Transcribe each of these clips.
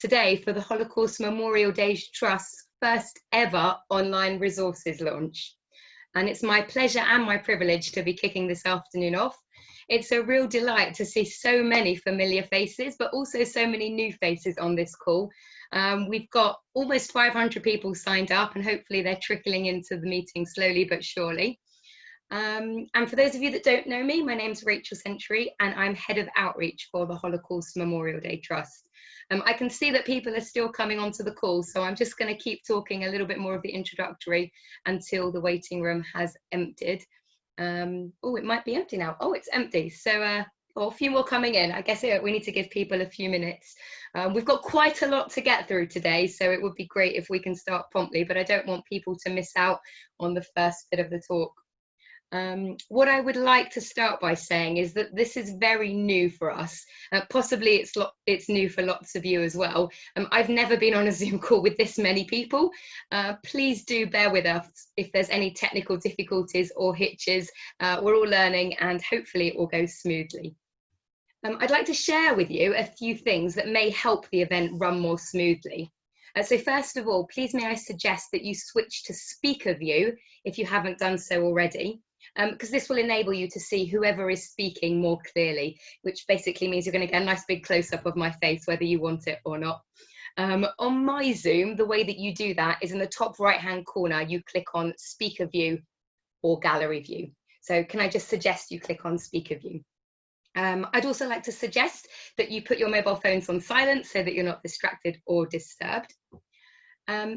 today for the Holocaust Memorial Day Trust's first ever online resources launch. And it's my pleasure and my privilege to be kicking this afternoon off. It's a real delight to see so many familiar faces, but also so many new faces on this call. We've got almost 500 people signed up, and hopefully they're trickling into the meeting slowly but surely. And for those of you that don't know me, my name's Rachel Century, and I'm Head of Outreach for the Holocaust Memorial Day Trust. I can see that people are still coming onto the call, so I'm just going to keep talking a little bit more of the introductory until the waiting room has emptied. Oh, it might be empty now. Oh, it's empty. So a few more coming in. I guess we need to give people a few minutes. We've got quite a lot to get through today, so it would be great if we can start promptly, but I don't want people to miss out on the first bit of the talk. What I would like to start by saying is that this is very new for us. Possibly it's new for lots of you as well. I've never been on a Zoom call with this many people. Please do bear with us if there's any technical difficulties or hitches. We're all learning, and hopefully it will go smoothly. I'd like to share with you a few things that may help the event run more smoothly. So first of all, please may I suggest that you switch to speaker view if you haven't done so already. Because this will enable you to see whoever is speaking more clearly, which basically means you're going to get a nice big close-up of my face, whether you want it or not. On my Zoom, the way that you do that is in the top right-hand corner, you click on speaker view or gallery view. So can I just suggest you click on speaker view? I'd also like to suggest that you put your mobile phones on silent so that you're not distracted or disturbed.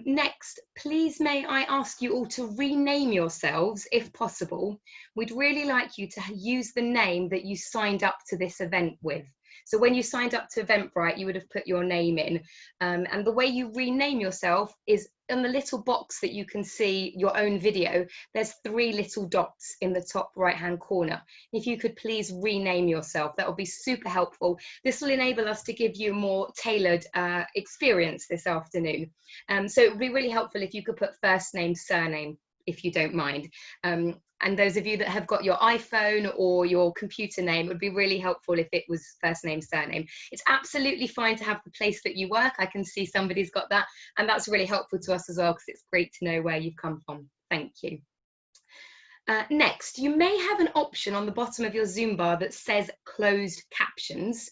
Next, please may I ask you all to rename yourselves if possible. We'd really like you to use the name that you signed up to this event with. So when you signed up to Eventbrite, you would have put your name in. And the way you rename yourself is on the little box that you can see your own video. There's 3 little dots in the top right-hand corner. If you could please rename yourself, that would be super helpful. This will enable us to give you a more tailored experience this afternoon. So it would be really helpful if you could put first name, surname, if you don't mind. And those of you that have got your iPhone or your computer name, it would be really helpful if it was first name, surname. It's absolutely fine to have the place that you work. I can see somebody's got that, and that's really helpful to us as well, because it's great to know where you've come from. Thank you. Next, you may have an option on the bottom of your Zoom bar that says closed captions.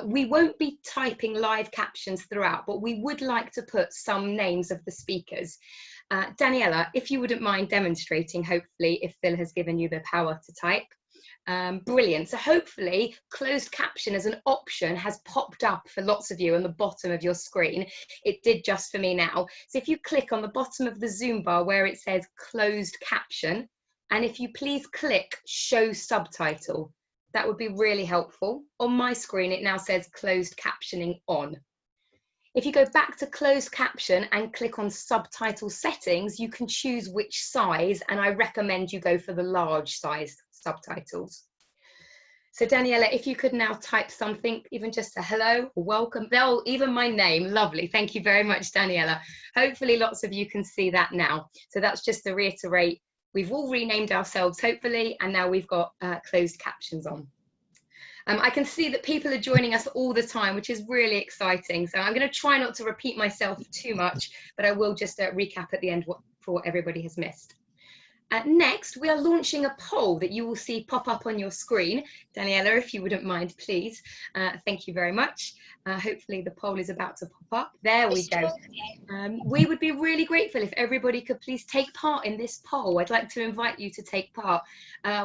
We won't be typing live captions throughout, but we would like to put some names of the speakers. Daniela, if you wouldn't mind demonstrating, hopefully, if Phil has given you the power to type. Brilliant. So hopefully closed caption as an option has popped up for lots of you on the bottom of your screen. It did just for me now. So if you click on the bottom of the Zoom bar where it says closed caption, and if you please click show subtitle, that would be really helpful. On my screen, it now says closed captioning on. If you go back to closed caption and click on subtitle settings, you can choose which size, and I recommend you go for the large size subtitles. So Daniela, if you could now type something, even just a hello, or welcome, even my name, lovely. Thank you very much, Daniela. Hopefully lots of you can see that now. So that's just to reiterate, we've all renamed ourselves, hopefully, and now we've got closed captions on. I can see that people are joining us all the time, which is really exciting. So I'm going to try not to repeat myself too much, but I will just recap at the end for what everybody has missed. Next, we are launching a poll that you will see pop up on your screen. Daniela, if you wouldn't mind, please. Thank you very much. Hopefully the poll is about to pop up. There we go. We would be really grateful if everybody could please take part in this poll. I'd like to invite you to take part.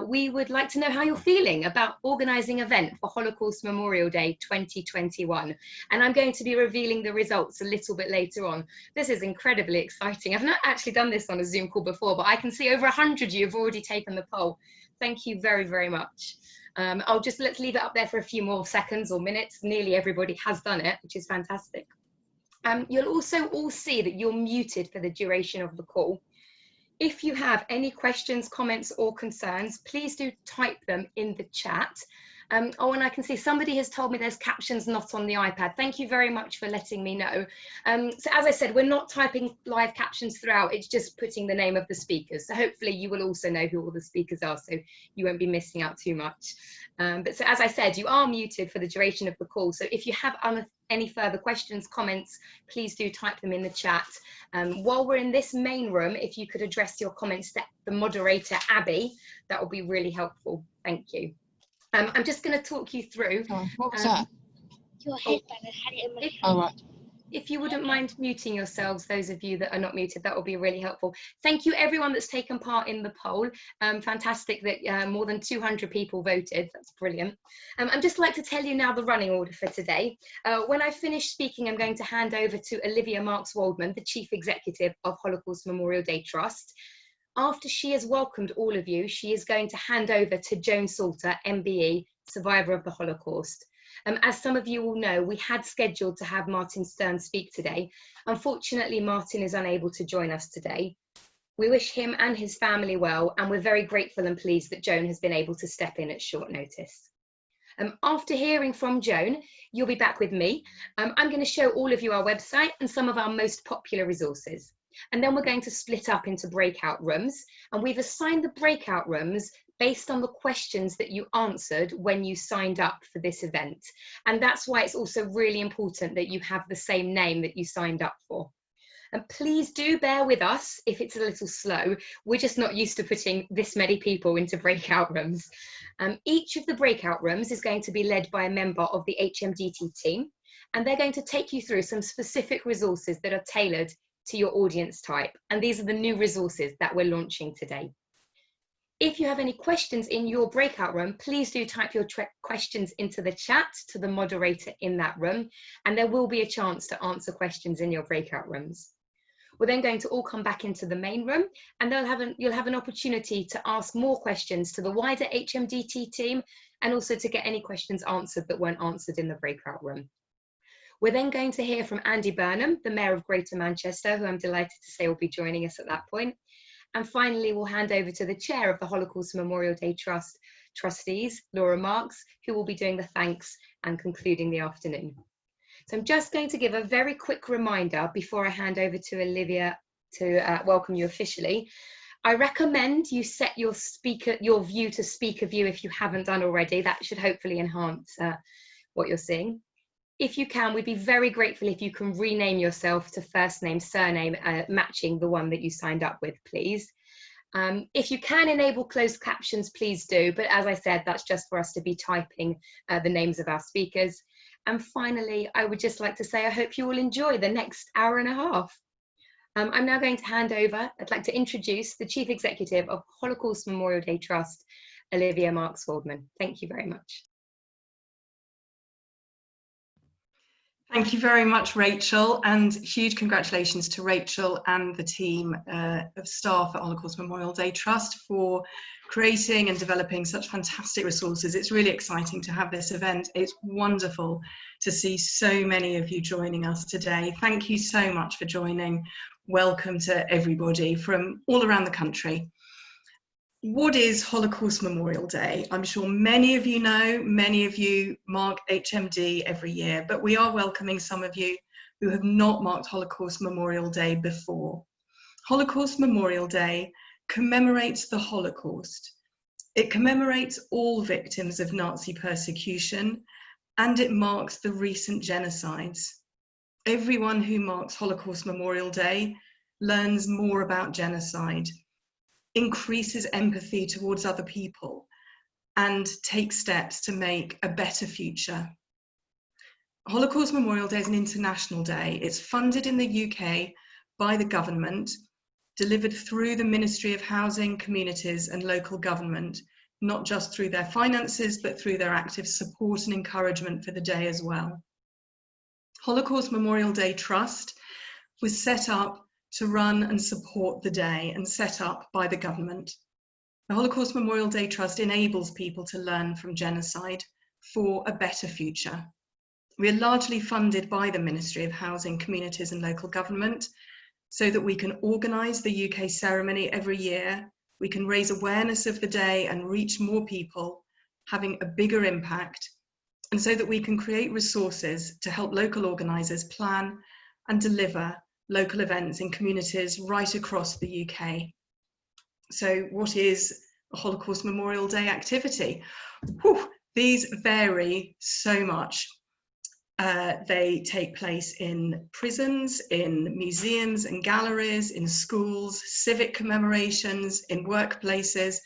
We would like to know how you're feeling about organising an event for Holocaust Memorial Day 2021. And I'm going to be revealing the results a little bit later on. This is incredibly exciting. I've not actually done this on a Zoom call before, but I can see over 100 of you have already taken the poll. Thank you very, very much. Let's leave it up there for a few more seconds or minutes. Nearly everybody has done it, which is fantastic. You'll also all see that you're muted for the duration of the call. If you have any questions, comments or concerns, please do type them in the chat. Oh, and I can see somebody has told me there's captions not on the iPad. Thank you very much for letting me know. So as I said, we're not typing live captions throughout, it's just putting the name of the speakers. So hopefully you will also know who all the speakers are, so you won't be missing out too much. But so as I said, you are muted for the duration of the call. So if you have any further questions, comments, please do type them in the chat. While we're in this main room, if you could address your comments to the moderator, Abby, that would be really helpful. Thank you. I'm just going to talk you through. Sorry, what was that? Your headband, I had it in my hand. Oh, right. If you wouldn't mind muting yourselves, those of you that are not muted, that will be really helpful. Thank you everyone that's taken part in the poll. Fantastic that more than 200 people voted. That's brilliant. I'd just like to tell you now the running order for today. When I finish speaking, I'm going to hand over to Olivia Swardman, the Chief Executive of Holocaust Memorial Day Trust. After she has welcomed all of you, she is going to hand over to Joan Salter, MBE, survivor of the Holocaust. As some of you will know, we had scheduled to have Martin Stern speak today. Unfortunately, Martin is unable to join us today. We wish him and his family well, and we're very grateful and pleased that Joan has been able to step in at short notice. After hearing from Joan, you'll be back with me. I'm going to show all of you our website and some of our most popular resources. And then we're going to split up into breakout rooms, and we've assigned the breakout rooms based on the questions that you answered when you signed up for this event. And that's why it's also really important that you have the same name that you signed up for. And please do bear with us if it's a little slow. We're just not used to putting this many people into breakout rooms. Each of the breakout rooms is going to be led by a member of the HMDT team, and they're going to take you through some specific resources that are tailored to your audience type. And these are the new resources that we're launching today. If you have any questions in your breakout room, please do type your questions into the chat to the moderator in that room, and there will be a chance to answer questions in your breakout rooms. We're then going to all come back into the main room, and you'll have an opportunity to ask more questions to the wider HMDT team, and also to get any questions answered that weren't answered in the breakout room. We're then going to hear from Andy Burnham, the Mayor of Greater Manchester, who I'm delighted to say will be joining us at that point. And finally, we'll hand over to the Chair of the Holocaust Memorial Day Trust trustees, Laura Marks, who will be doing the thanks and concluding the afternoon. So I'm just going to give a very quick reminder before I hand over to Olivia to welcome you officially. I recommend you set your view to speaker view if you haven't done already. That should hopefully enhance what you're seeing. If you can, we'd be very grateful if you can rename yourself to first name, surname, matching the one that you signed up with, please. If you can enable closed captions, please do. But as I said, that's just for us to be typing the names of our speakers. And finally, I would just like to say, I hope you all enjoy the next hour and a half. I'm now going to hand over. I'd like to introduce the Chief Executive of Holocaust Memorial Day Trust, Olivia Swardman. Thank you very much. Thank you very much, Rachel, and huge congratulations to Rachel and the team of staff at Holocaust Memorial Day Trust for creating and developing such fantastic resources. It's really exciting to have this event. It's wonderful to see so many of you joining us today. Thank you so much for joining. Welcome to everybody from all around the country. What is Holocaust Memorial Day? I'm sure many of you know, many of you mark HMD every year, but we are welcoming some of you who have not marked Holocaust Memorial Day before. Holocaust Memorial Day commemorates the Holocaust. It commemorates all victims of Nazi persecution, and it marks the recent genocides. Everyone who marks Holocaust Memorial Day learns more about genocide, increases empathy towards other people, and takes steps to make a better future. Holocaust Memorial Day is an international day. It's funded in the UK by the government, delivered through the Ministry of Housing, Communities and Local Government, not just through their finances, but through their active support and encouragement for the day as well. Holocaust Memorial Day Trust was set up to run and support the day, and set up by the government. The Holocaust Memorial Day Trust enables people to learn from genocide for a better future. We are largely funded by the Ministry of Housing, Communities and Local Government, so that we can organise the UK ceremony every year, we can raise awareness of the day and reach more people, having a bigger impact, and so that we can create resources to help local organisers plan and deliver local events in communities right across the UK. So what is a Holocaust Memorial Day activity? Whew, these vary so much. They take place in prisons, in museums and galleries, in schools, civic commemorations, in workplaces.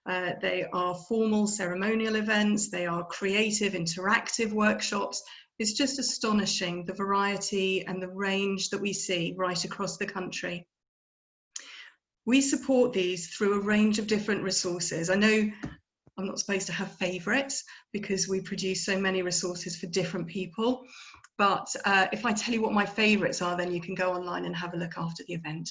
They are formal ceremonial events. They are creative, interactive workshops. It's just astonishing, the variety and the range that we see right across the country. We support these through a range of different resources. I know I'm not supposed to have favourites because we produce so many resources for different people. But if I tell you what my favourites are, then you can go online and have a look after the event.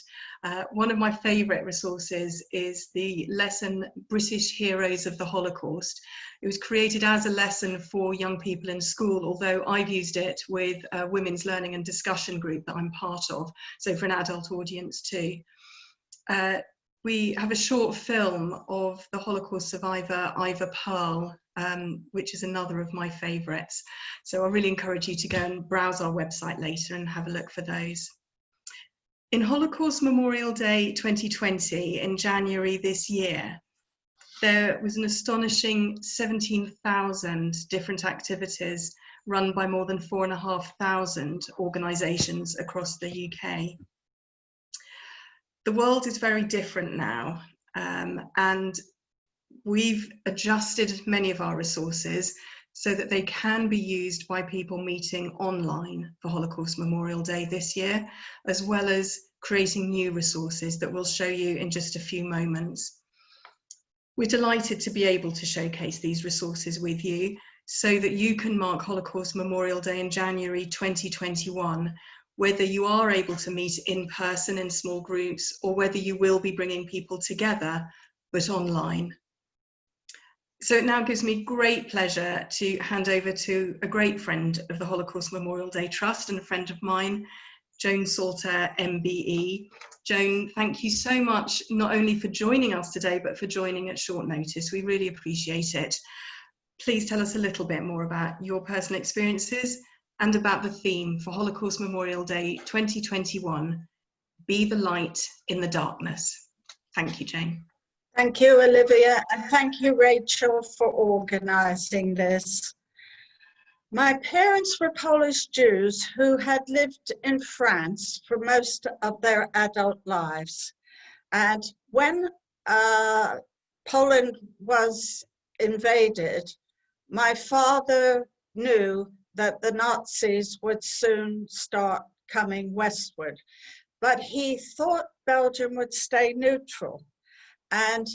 One of my favourite resources is the lesson British Heroes of the Holocaust. It was created as a lesson for young people in school, although I've used it with a women's learning and discussion group that I'm part of, so for an adult audience too. We have a short film of the Holocaust survivor Ivor Pearl, which is another of my favourites. So I really encourage you to go and browse our website later and have a look for those. In Holocaust Memorial Day 2020, in January this year, there was an astonishing 17,000 different activities run by more than 4,500 organisations across the UK. The world is very different now, and we've adjusted many of our resources so that they can be used by people meeting online for Holocaust Memorial Day this year, as well as creating new resources that we'll show you in just a few moments. We're delighted to be able to showcase these resources with you so that you can mark Holocaust Memorial Day in January 2021, whether you are able to meet in person in small groups or whether you will be bringing people together, but online. So it now gives me great pleasure to hand over to a great friend of the Holocaust Memorial Day Trust and a friend of mine, Joan Salter, MBE. Joan, thank you so much, not only for joining us today, but for joining at short notice. We really appreciate it. Please tell us a little bit more about your personal experiences and about the theme for Holocaust Memorial Day 2021, Be the Light in the Darkness. Thank you, Jane. Thank you, Olivia, and thank you, Rachel, for organising this. My parents were Polish Jews who had lived in France for most of their adult lives. And when Poland was invaded, my father knew that the Nazis would soon start coming westward, but he thought Belgium would stay neutral. And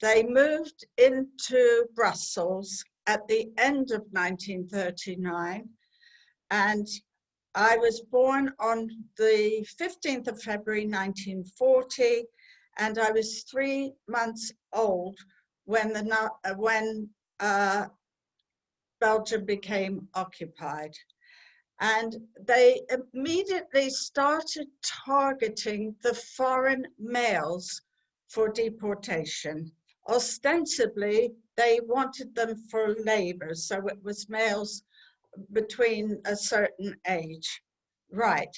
they moved into Brussels at the end of 1939. And I was born on the 15th of February, 1940, and I was 3 months old when Belgium became occupied. And they immediately started targeting the foreign males for deportation. Ostensibly, they wanted them for labor, so it was males between a certain age. Right.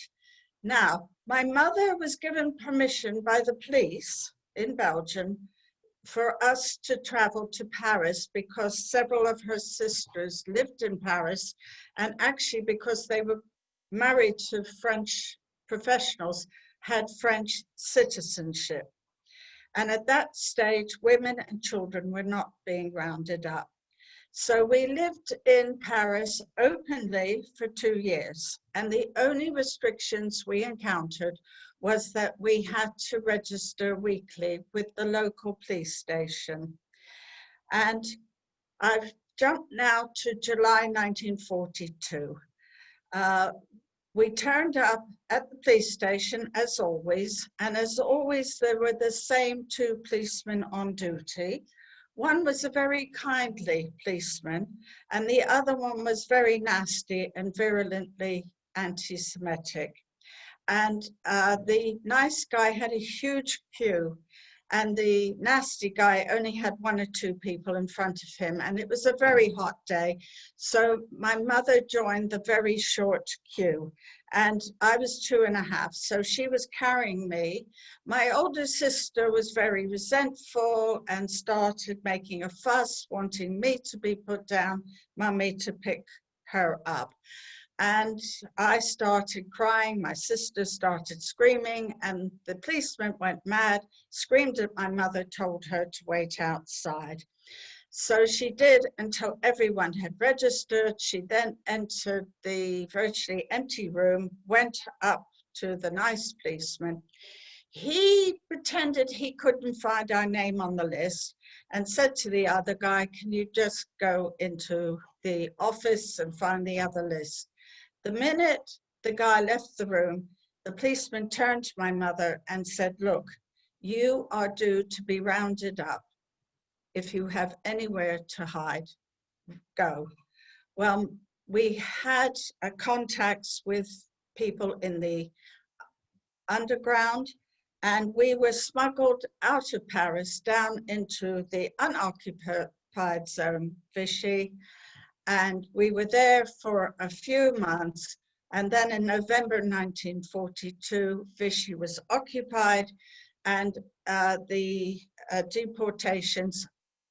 Now, my mother was given permission by the police in Belgium for us to travel to Paris because several of her sisters lived in Paris, and actually because they were married to French professionals, had French citizenship. And at that stage, women and children were not being rounded up. So we lived in Paris openly for 2 years. And the only restrictions we encountered was that we had to register weekly with the local police station. And I've jumped now to July 1942. We turned up at the police station as always, and as always, there were the same 2 policemen on duty. One was a very kindly policeman, and the other one was very nasty and virulently anti-Semitic. And the nice guy had a huge queue, and the nasty guy only had 1 or 2 people in front of him, and it was a very hot day. So my mother joined the very short queue, and I was 2.5, so she was carrying me. My older sister was very resentful and started making a fuss, wanting me to be put down, Mummy to pick her up. And I started crying, my sister started screaming, and the policeman went mad, screamed at my mother, told her to wait outside. So she did until everyone had registered. She then entered the virtually empty room, went up to the nice policeman. He pretended he couldn't find our name on the list and said to the other guy, can you just go into the office and find the other list? The minute the guy left the room, the policeman turned to my mother and said, look, you are due to be rounded up. If you have anywhere to hide, go. Well, we had contacts with people in the underground, and we were smuggled out of Paris down into the unoccupied zone, Vichy, and we were there for a few months. And then in November 1942, Vichy was occupied, and the deportations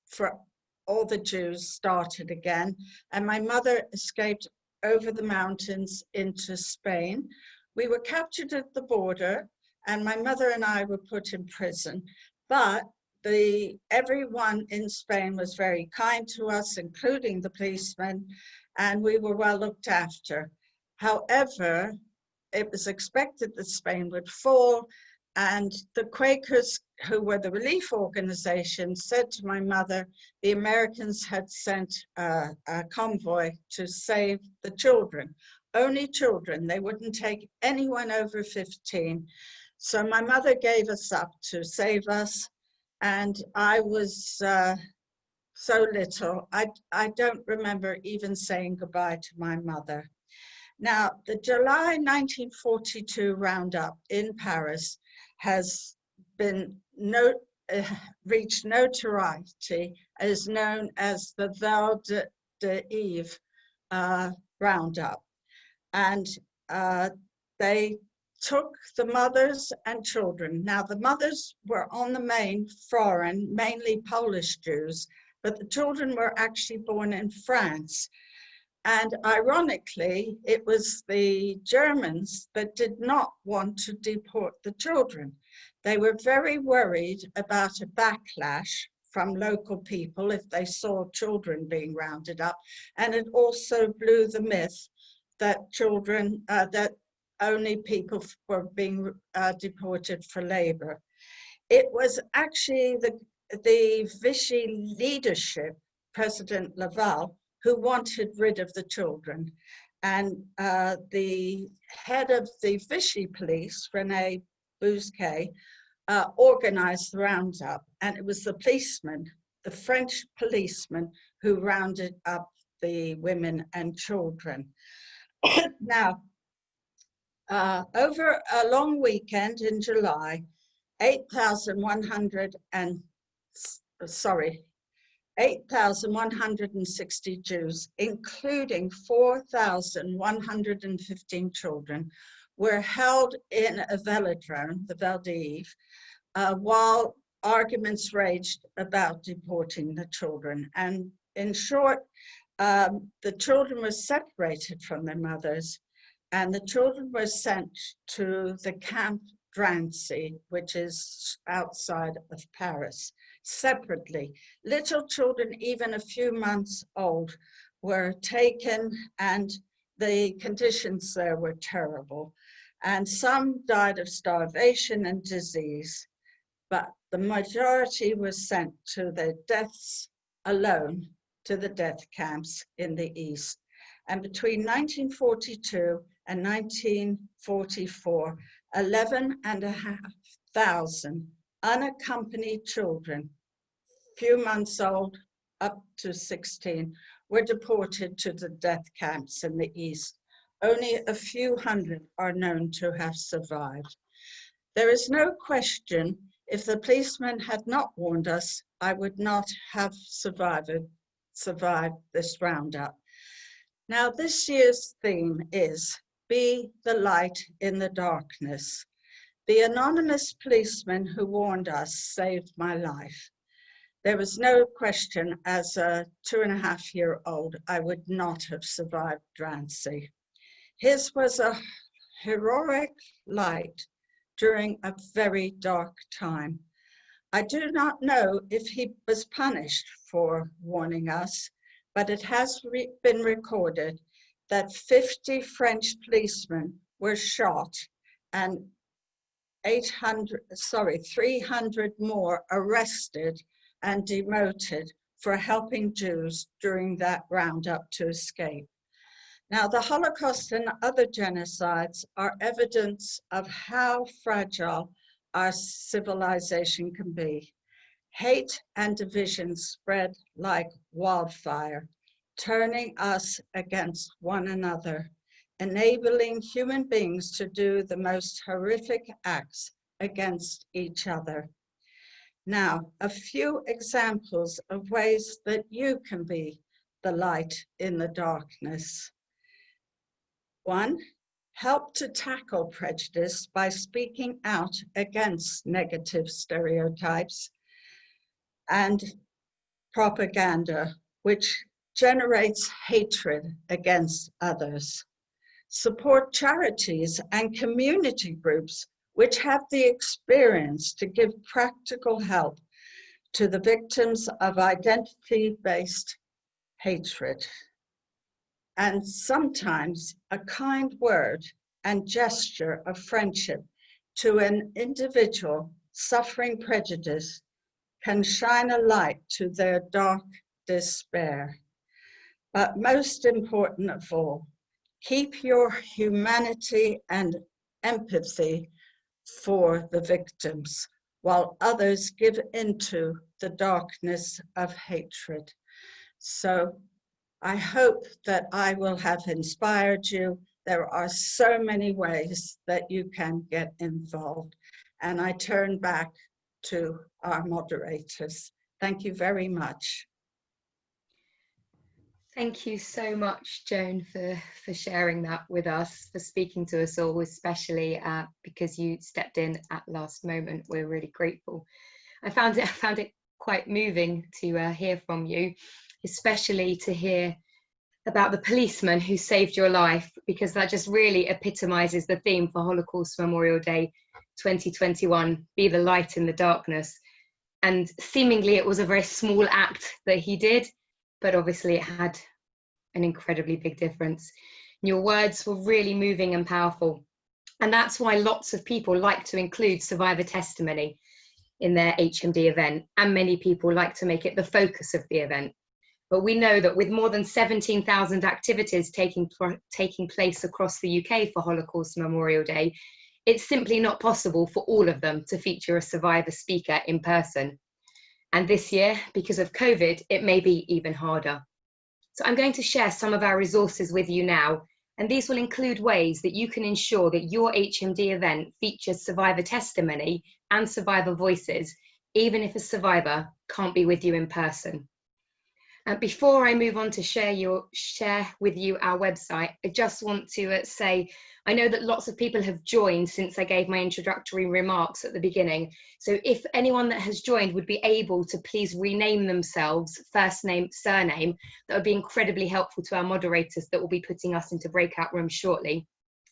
for all the Jews started again. And my mother escaped over the mountains into Spain. We were captured at the border, and my mother and I were put in prison. But everyone in Spain was very kind to us, including the policemen, and we were well looked after. However, it was expected that Spain would fall, and the Quakers, who were the relief organization, said to my mother, the Americans had sent a convoy to save the children, only children. They wouldn't take anyone over 15. So my mother gave us up to save us. And I was so little, I don't remember even saying goodbye to my mother. Now, the July 1942 roundup in Paris has been reached notoriety, is known as the Valder Eve Roundup. And they took the mothers and children. Now, the mothers were on the main foreign, mainly Polish Jews, but the children were actually born in France. And ironically, it was the Germans that did not want to deport the children. They were very worried about a backlash from local people if they saw children being rounded up. And it also blew the myth that children, that only people were being deported for labor. It was actually the Vichy leadership, President Laval, who wanted rid of the children. And the head of the Vichy police, René Bousquet, organized the roundup. And it was the policeman, the French policeman, who rounded up the women and children. Now, over a long weekend in July, 8,160 Jews, including 4,115 children, were held in a velodrome, the Valder Eve, while arguments raged about deporting the children. And in short, the children were separated from their mothers, and the children were sent to the Camp Drancy, which is outside of Paris, separately. Little children, even a few months old, were taken, and the conditions there were terrible. And some died of starvation and disease, but the majority were sent to their deaths alone to the death camps in the East. And between 1942 and 1944, 11,500 unaccompanied children, few months old up to 16, were deported to the death camps in the East. Only a few hundred are known to have survived. There is no question If the policeman had not warned us, I would not have survived this roundup. Now, this year's theme is Be the Light in the Darkness. The anonymous policeman who warned us saved my life. There was no question, as a 2.5-year-old, I would not have survived Drancy. His was a heroic light during a very dark time. I do not know if he was punished for warning us, but it has been recorded that 50 French policemen were shot and 300 more arrested and demoted for helping Jews during that roundup to escape. Now, the Holocaust and other genocides are evidence of how fragile our civilization can be. Hate and division spread like wildfire, turning us against one another, enabling human beings to do the most horrific acts against each other. Now, a few examples of ways that you can be the light in the darkness. 1, help to tackle prejudice by speaking out against negative stereotypes and propaganda, which generates hatred against others. Support charities and community groups which have the experience to give practical help to the victims of identity-based hatred. And sometimes a kind word and gesture of friendship to an individual suffering prejudice can shine a light to their dark despair. But most important of all, keep your humanity and empathy for the victims, while others give into the darkness of hatred. So I hope that I will have inspired you. There are so many ways that you can get involved. And I turn back to our moderators. Thank you very much. Thank you so much, Joan, for sharing that with us, for speaking to us all, especially because you stepped in at last moment. We're really grateful. I found it quite moving to hear from you, especially to hear about the policeman who saved your life, because that just really epitomizes the theme for Holocaust Memorial Day 2021, be the light in the darkness. And seemingly it was a very small act that he did, but obviously it had an incredibly big difference. Your words were really moving and powerful. And that's why lots of people like to include survivor testimony in their HMD event, and many people like to make it the focus of the event. But we know that with more than 17,000 activities taking place across the UK for Holocaust Memorial Day, it's simply not possible for all of them to feature a survivor speaker in person. And this year, because of COVID, it may be even harder. So I'm going to share some of our resources with you now, and these will include ways that you can ensure that your HMD event features survivor testimony and survivor voices, even if a survivor can't be with you in person. Before I move on to share with you our website, I just want to say, I know that lots of people have joined since I gave my introductory remarks at the beginning. So if anyone that has joined would be able to please rename themselves, first name, surname, that would be incredibly helpful to our moderators that will be putting us into breakout rooms shortly.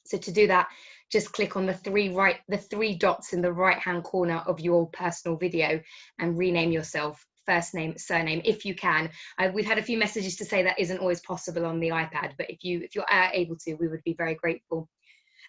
So to do that, just click on the three dots in the right-hand corner of your personal video and rename yourself. First name, surname, if you can. We've had a few messages to say that isn't always possible on the iPad, but if you're able to, we would be very grateful.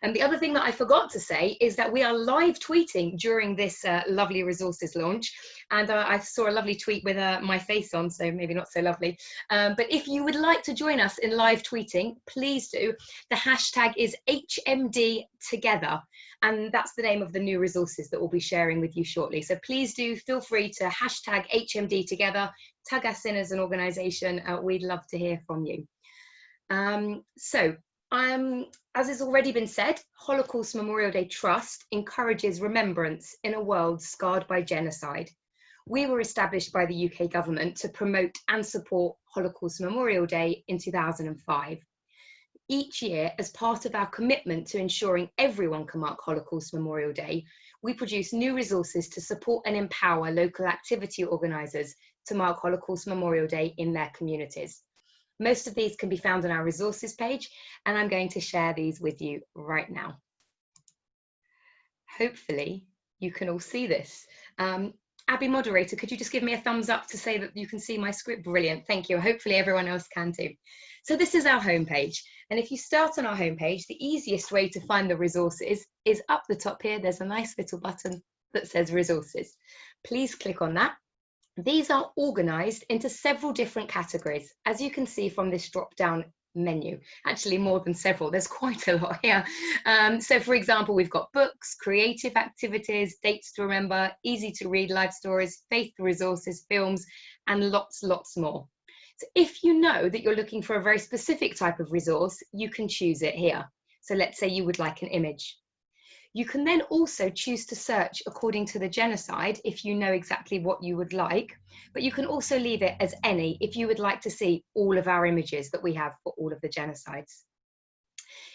And the other thing that I forgot to say is that we are live tweeting during this lovely resources launch. And I saw a lovely tweet with my face on, so maybe not so lovely. But if you would like to join us in live tweeting, please do. The hashtag is HMD Together. And that's the name of the new resources that we'll be sharing with you shortly. So please do feel free to hashtag HMD Together, tag us in as an organisation. We'd love to hear from you. So As has already been said, Holocaust Memorial Day Trust encourages remembrance in a world scarred by genocide. We were established by the UK government to promote and support Holocaust Memorial Day in 2005. Each year, as part of our commitment to ensuring everyone can mark Holocaust Memorial Day, we produce new resources to support and empower local activity organisers to mark Holocaust Memorial Day in their communities. Most of these can be found on our resources page, and I'm going to share these with you right now. Hopefully you can all see this. Abby, moderator, could you just give me a thumbs up to say that you can see my script? Brilliant, thank you. Hopefully everyone else can too. So this is our homepage, and if you start on our homepage, the easiest way to find the resources is up the top here. There's a nice little button that says resources. Please click on that. These are organised into several different categories, as you can see from this drop-down menu. Actually, more than several, there's quite a lot here. So for example, we've got books, creative activities, dates to remember, easy to read life stories, faith resources, films, and lots more. So if you know that you're looking for a very specific type of resource, you can choose it here. So let's say you would like an image. You can then also choose to search according to the genocide if you know exactly what you would like, but you can also leave it as any if you would like to see all of our images that we have for all of the genocides.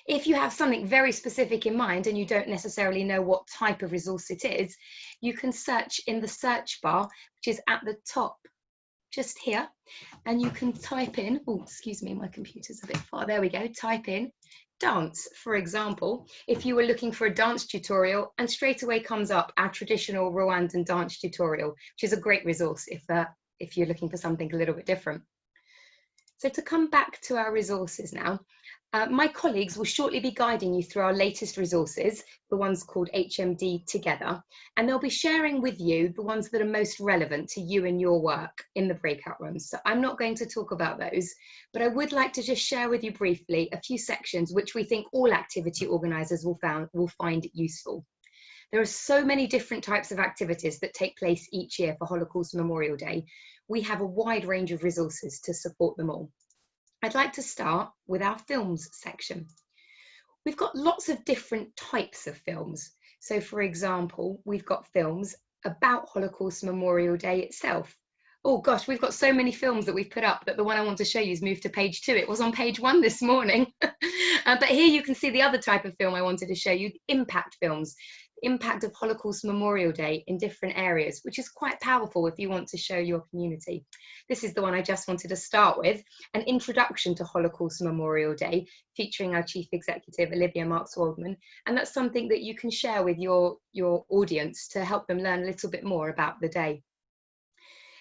If you have something very specific in mind and you don't necessarily know what type of resource it is, you can search in the search bar, which is at the top just here, and you can type in, oh, excuse me, my computer's a bit far, there we go, type in dance, for example, if you were looking for a dance tutorial, and straight away comes up our traditional Rwandan dance tutorial, which is a great resource if you're looking for something a little bit different. So to come back to our resources now, my colleagues will shortly be guiding you through our latest resources, the ones called HMD Together, and they'll be sharing with you the ones that are most relevant to you and your work in the breakout rooms. So I'm not going to talk about those, but I would like to just share with you briefly a few sections which we think all activity organisers will find useful. There are so many different types of activities that take place each year for Holocaust Memorial Day. We have a wide range of resources to support them all. I'd like to start with our films section. We've got lots of different types of films. So for example, we've got films about Holocaust Memorial Day itself. Oh gosh, we've got so many films that we've put up that the one I want to show you has moved to page 2. It was on page 1 this morning. But here you can see the other type of film I wanted to show you, impact films. Impact of Holocaust Memorial Day in different areas, which is quite powerful if you want to show your community. This is the one I just wanted to start with, an introduction to Holocaust Memorial Day, featuring our Chief Executive, Olivia Swardman, and that's something that you can share with your audience to help them learn a little bit more about the day.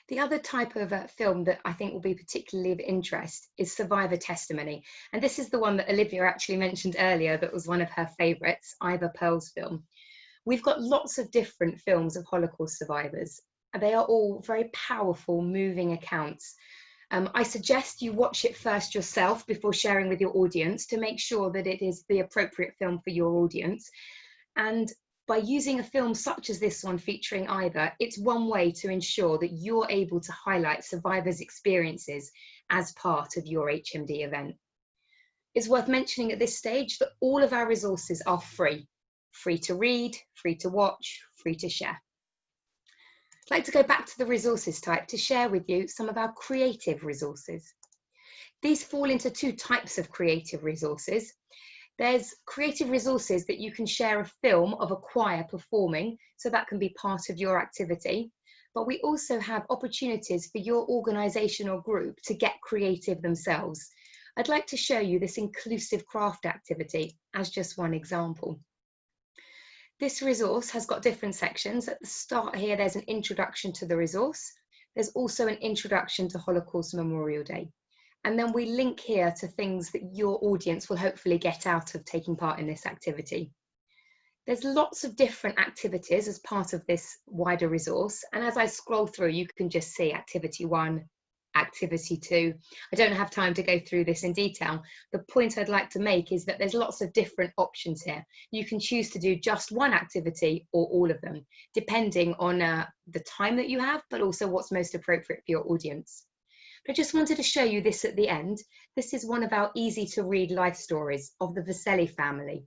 The other type of film that I think will be particularly of interest is survivor testimony. And this is the one that Olivia actually mentioned earlier that was one of her favourites, Ivor Pearl's film. We've got lots of different films of Holocaust survivors. They are all very powerful, moving accounts. I suggest you watch it first yourself before sharing with your audience to make sure that it is the appropriate film for your audience. And by using a film such as this one featuring Ivor, it's one way to ensure that you're able to highlight survivors' experiences as part of your HMD event. It's worth mentioning at this stage that all of our resources are free. Free to read, free to watch, free to share. I'd like to go back to the resources type to share with you some of our creative resources. These fall into 2 types of creative resources. There's creative resources that you can share a film of a choir performing, so that can be part of your activity. But we also have opportunities for your organisation or group to get creative themselves. I'd like to show you this inclusive craft activity as just one example. This resource has got different sections. At the start here, there's an introduction to the resource. There's also an introduction to Holocaust Memorial Day. And then we link here to things that your audience will hopefully get out of taking part in this activity. There's lots of different activities as part of this wider resource. And as I scroll through, you can just see activity 1, activity 2. I don't have time to go through this in detail. The point I'd like to make is that there's lots of different options here. You can choose to do just one activity or all of them, depending on the time that you have, but also what's most appropriate for your audience. I just wanted to show you this at the end. This is one of our easy to read life stories of the Vaselli family,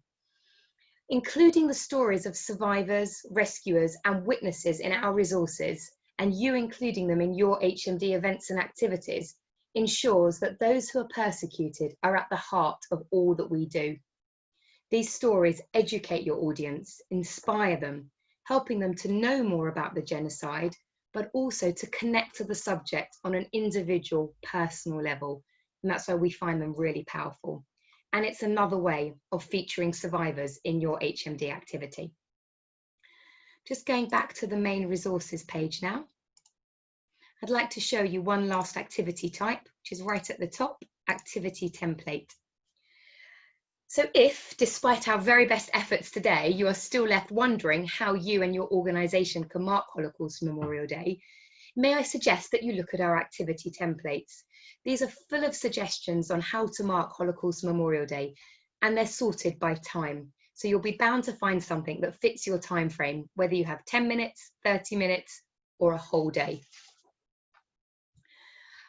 including the stories of survivors, rescuers and witnesses in our resources, and you including them in your HMD events and activities ensures that those who are persecuted are at the heart of all that we do. These stories educate your audience, inspire them, helping them to know more about the genocide, but also to connect to the subject on an individual, personal level. And that's why we find them really powerful. And it's another way of featuring survivors in your HMD activity. Just going back to the main resources page now. I'd like to show you one last activity type, which is right at the top, activity template. So if, despite our very best efforts today, you are still left wondering how you and your organisation can mark Holocaust Memorial Day, may I suggest that you look at our activity templates. These are full of suggestions on how to mark Holocaust Memorial Day, and they're sorted by time. So you'll be bound to find something that fits your time frame, whether you have 10 minutes, 30 minutes, or a whole day.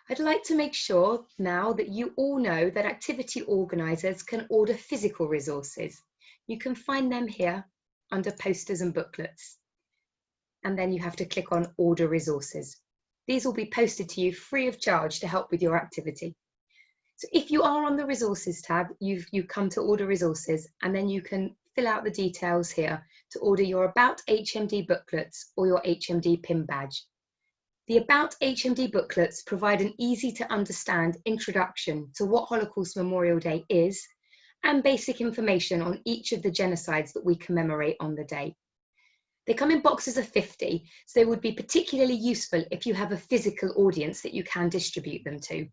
I'd like to make sure now that you all know that activity organisers can order physical resources. You can find them here under posters and booklets. And then you have to click on order resources. These will be posted to you free of charge to help with your activity. So if you are on the resources tab, you come to order resources, and then you can fill out the details here to order your About HMD booklets or your HMD pin badge. The About HMD booklets provide an easy to understand introduction to what Holocaust Memorial Day is and basic information on each of the genocides that we commemorate on the day. They come in boxes of 50, so they would be particularly useful if you have a physical audience that you can distribute them to.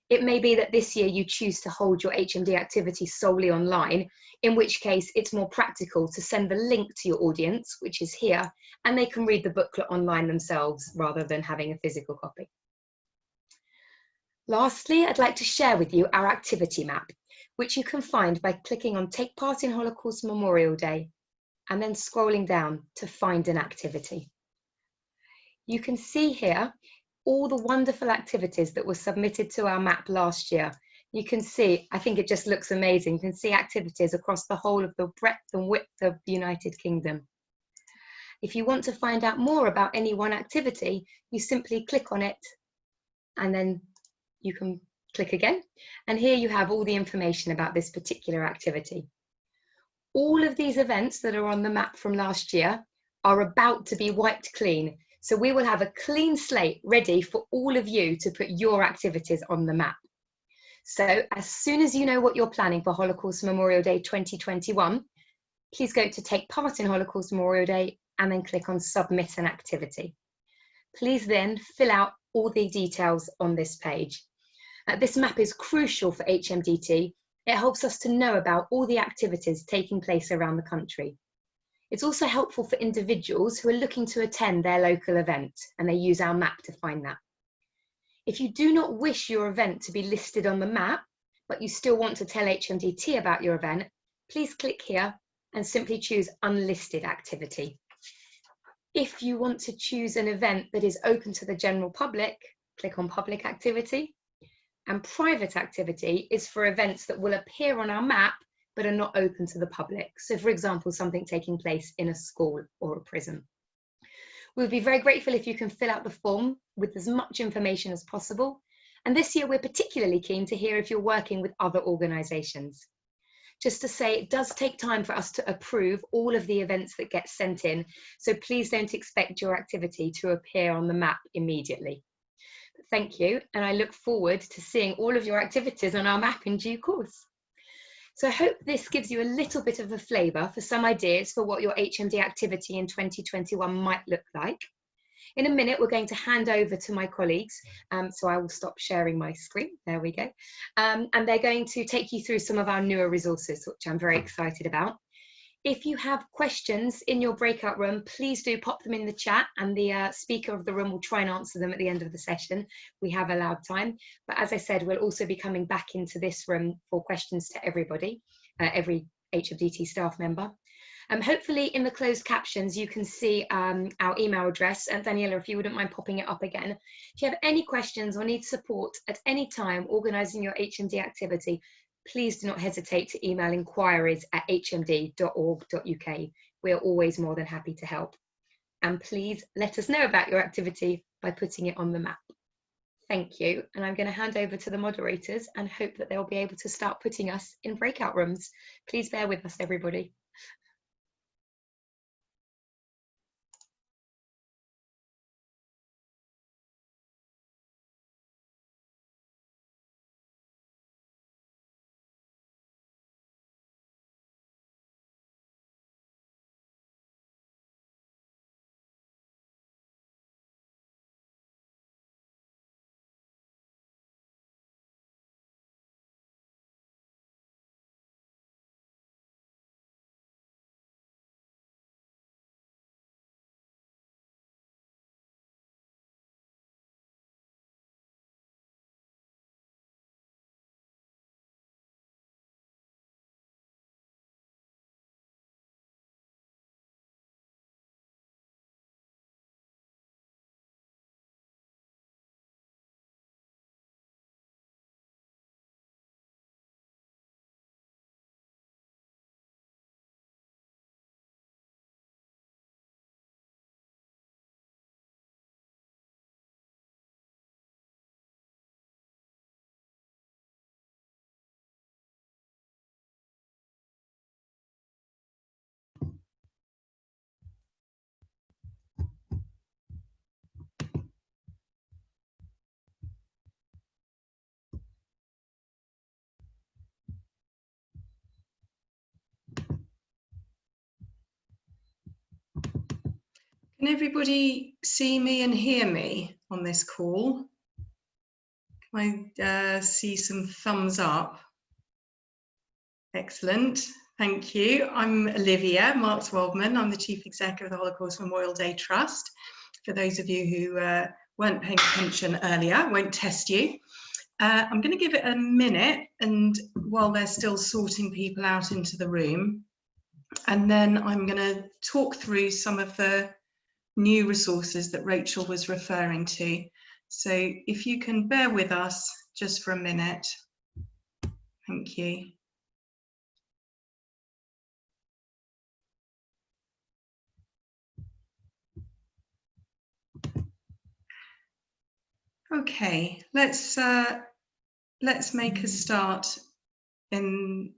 It may be that this year you choose to hold your HMD activity solely online, in which case it's more practical to send the link to your audience, which is here, and they can read the booklet online themselves rather than having a physical copy. Lastly, I'd like to share with you our activity map, which you can find by clicking on Take Part in Holocaust Memorial Day and then scrolling down to Find an Activity. You can see here all the wonderful activities that were submitted to our map last year. You can see, I think it just looks amazing. You can see activities across the whole of the breadth and width of the United Kingdom. If you want to find out more about any one activity, you simply click on it and then you can click again. And here you have all the information about this particular activity. All of these events that are on the map from last year are about to be wiped clean. So we will have a clean slate ready for all of you to put your activities on the map. So as soon as you know what you're planning for Holocaust Memorial Day 2021, please go to Take Part in Holocaust Memorial Day and then click on Submit an Activity. Please then fill out all the details on this page. This map is crucial for HMDT. It helps us to know about all the activities taking place around the country. It's also helpful for individuals who are looking to attend their local event, and they use our map to find that. If you do not wish your event to be listed on the map, but you still want to tell HMDT about your event, please click here and simply choose Unlisted Activity. If you want to choose an event that is open to the general public, click on Public Activity. And Private Activity is for events that will appear on our map but are not open to the public. So for example, something taking place in a school or a prison. We'll be very grateful if you can fill out the form with as much information as possible. And this year we're particularly keen to hear if you're working with other organisations. Just to say, it does take time for us to approve all of the events that get sent in, so please don't expect your activity to appear on the map immediately. But thank you, and I look forward to seeing all of your activities on our map in due course. So I hope this gives you a little bit of a flavour for some ideas for what your HMD activity in 2021 might look like. In a minute, we're going to hand over to my colleagues, so I will stop sharing my screen. There we go. And they're going to take you through some of our newer resources, which I'm very excited about. If you have questions in your breakout room, please do pop them in the chat, and the speaker of the room will try and answer them at the end of the session. We have allowed time, but as I said, we'll also be coming back into this room for questions to everybody, every HMDT staff member. Hopefully in the closed captions, you can see our email address. And Daniela, if you wouldn't mind popping it up again. If you have any questions or need support at any time organising your HMD activity, please do not hesitate to email inquiries@hmd.org.uk. We are always more than happy to help. And please let us know about your activity by putting it on the map. Thank you. And I'm going to hand over to the moderators and hope that they'll be able to start putting us in breakout rooms. Please bear with us, everybody. Can everybody see me and hear me on this call? Can I see some thumbs up? Excellent, thank you. I'm Olivia, Mark Swardman. I'm the Chief Exec of the Holocaust Memorial Day Trust. For those of you who weren't paying attention earlier, I won't test you. I'm going to give it a minute, and while they're still sorting people out into the room, and then I'm going to talk through some of the new resources that Rachel was referring to. So if you can bear with us just for a minute. Thank you. Okay, let's make a start in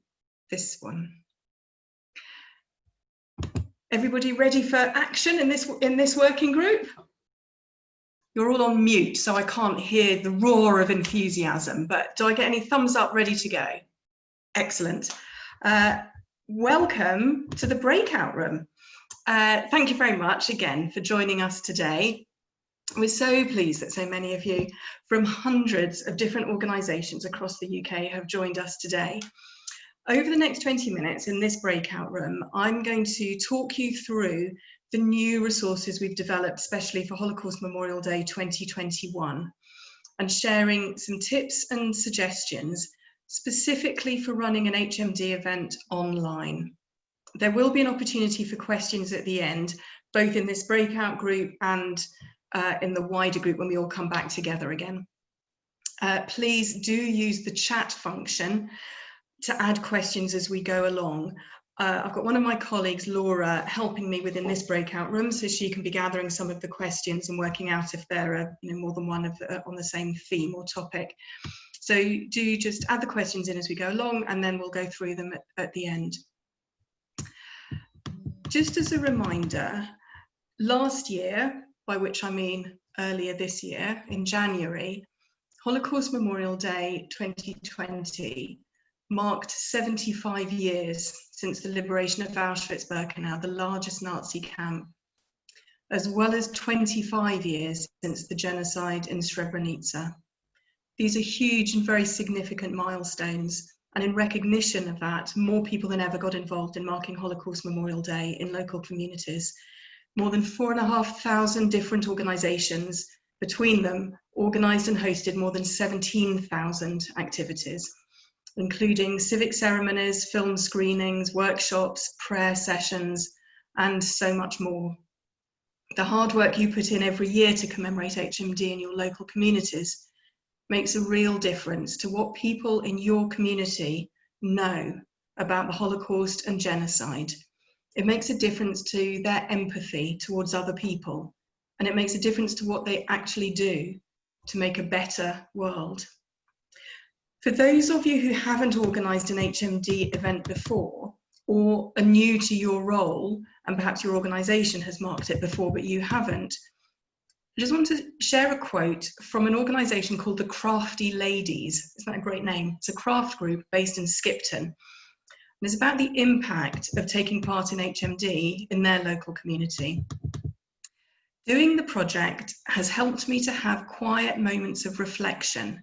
this one. Everybody ready for action in this working group? You're all on mute, so I can't hear the roar of enthusiasm, but do I get any thumbs up ready to go? Excellent. Welcome to the breakout room. Thank you very much again for joining us today. We're so pleased that so many of you from hundreds of different organisations across the UK have joined us today. Over the next 20 minutes in this breakout room, I'm going to talk you through the new resources we've developed especially for Holocaust Memorial Day 2021 and sharing some tips and suggestions specifically for running an HMD event online. There will be an opportunity for questions at the end, both in this breakout group and in the wider group when we all come back together again. Please do use the chat function to add questions as we go along. I've got one of my colleagues, Laura, helping me within this breakout room, so she can be gathering some of the questions and working out if there are more than one on the same theme or topic. So do just add the questions in as we go along, and then we'll go through them at the end. Just as a reminder, last year, by which I mean earlier this year, in January, Holocaust Memorial Day 2020 marked 75 years since the liberation of Auschwitz-Birkenau, the largest Nazi camp, as well as 25 years since the genocide in Srebrenica. These are huge and very significant milestones, and in recognition of that, more people than ever got involved in marking Holocaust Memorial Day in local communities. More than 4,500 different organisations, between them, organised and hosted more than 17,000 activities. including civic ceremonies, film screenings, workshops, prayer sessions, and so much more. The hard work you put in every year to commemorate HMD in your local communities makes a real difference to what people in your community know about the Holocaust and genocide. It makes a difference to their empathy towards other people, and it makes a difference to what they actually do to make a better world. For those of you who haven't organised an HMD event before, or are new to your role, and perhaps your organisation has marked it before but you haven't, I just want to share a quote from an organisation called the Crafty Ladies. Isn't that a great name? It's a craft group based in Skipton. And it's about the impact of taking part in HMD in their local community. Doing the project has helped me to have quiet moments of reflection,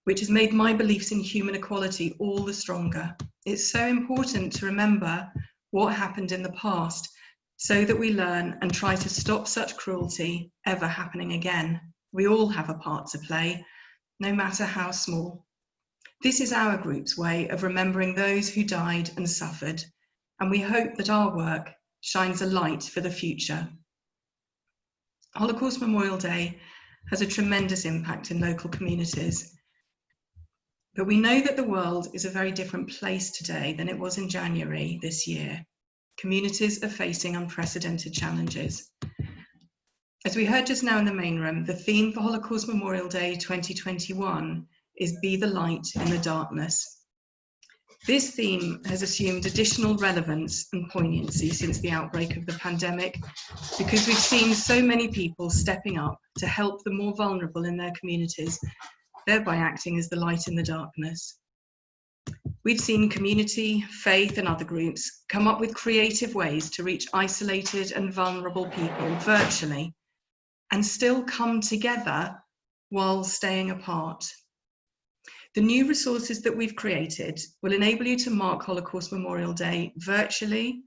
which has made my beliefs in human equality all the stronger. It's so important to remember what happened in the past so that we learn and try to stop such cruelty ever happening again. We all have a part to play, no matter how small. This is our group's way of remembering those who died and suffered, and we hope that our work shines a light for the future. Holocaust Memorial Day has a tremendous impact in local communities. But we know that the world is a very different place today than it was in January this year. Communities are facing unprecedented challenges. As we heard just now in the main room, the theme for Holocaust Memorial Day 2021 is Be the Light in the Darkness. This theme has assumed additional relevance and poignancy since the outbreak of the pandemic, because we've seen so many people stepping up to help the more vulnerable in their communities, thereby acting as the light in the darkness. We've seen community, faith, and other groups come up with creative ways to reach isolated and vulnerable people virtually and still come together while staying apart. The new resources that we've created will enable you to mark Holocaust Memorial Day virtually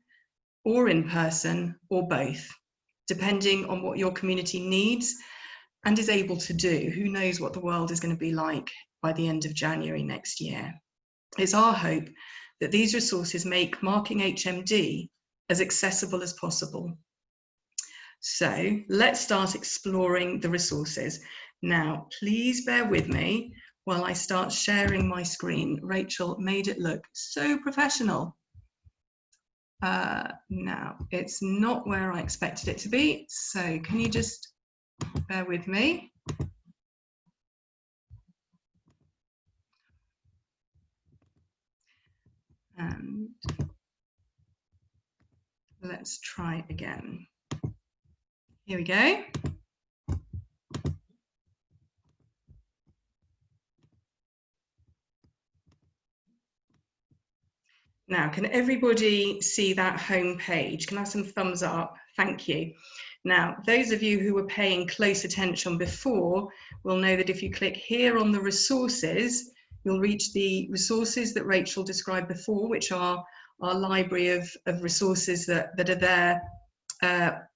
or in person or both, depending on what your community needs and is able to do. Who knows what the world is going to be like by the end of January next year. It's our hope that these resources make marking HMD as accessible as possible. So let's start exploring the resources. Now, please bear with me while I start sharing my screen. Rachel made it look so professional. Now, it's not where I expected it to be, so can you just bear with me? And let's try again. Here we go. Now, can everybody see that home page? Can I have some thumbs up? Thank you. Now, those of you who were paying close attention before will know that if you click here on the resources, you'll reach the resources that Rachel described before, which are our library of resources that are there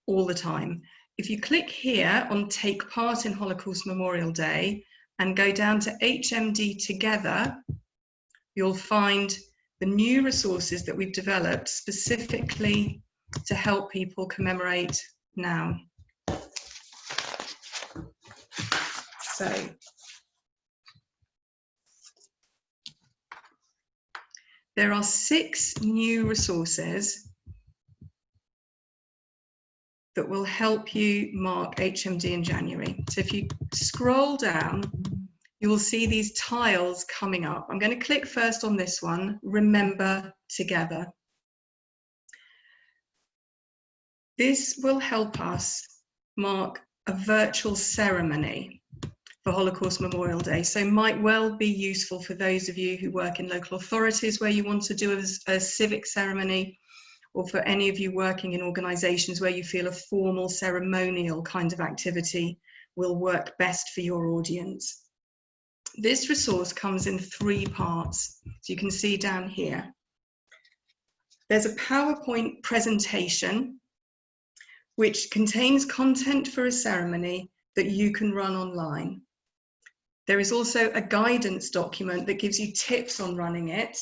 all the time. If you click here on Take Part in Holocaust Memorial Day and go down to HMD Together, you'll find the new resources that we've developed specifically to help people commemorate now. So, there are 6 new resources that will help you mark HMD in January. So if you scroll down, you will see these tiles coming up. I'm going to click first on this one, Remember Together. This will help us mark a virtual ceremony for Holocaust Memorial Day. So might well be useful for those of you who work in local authorities where you want to do a civic ceremony, or for any of you working in organisations where you feel a formal ceremonial kind of activity will work best for your audience. This resource comes in 3 parts, so you can see down here. There's a PowerPoint presentation which contains content for a ceremony that you can run online. There is also a guidance document that gives you tips on running it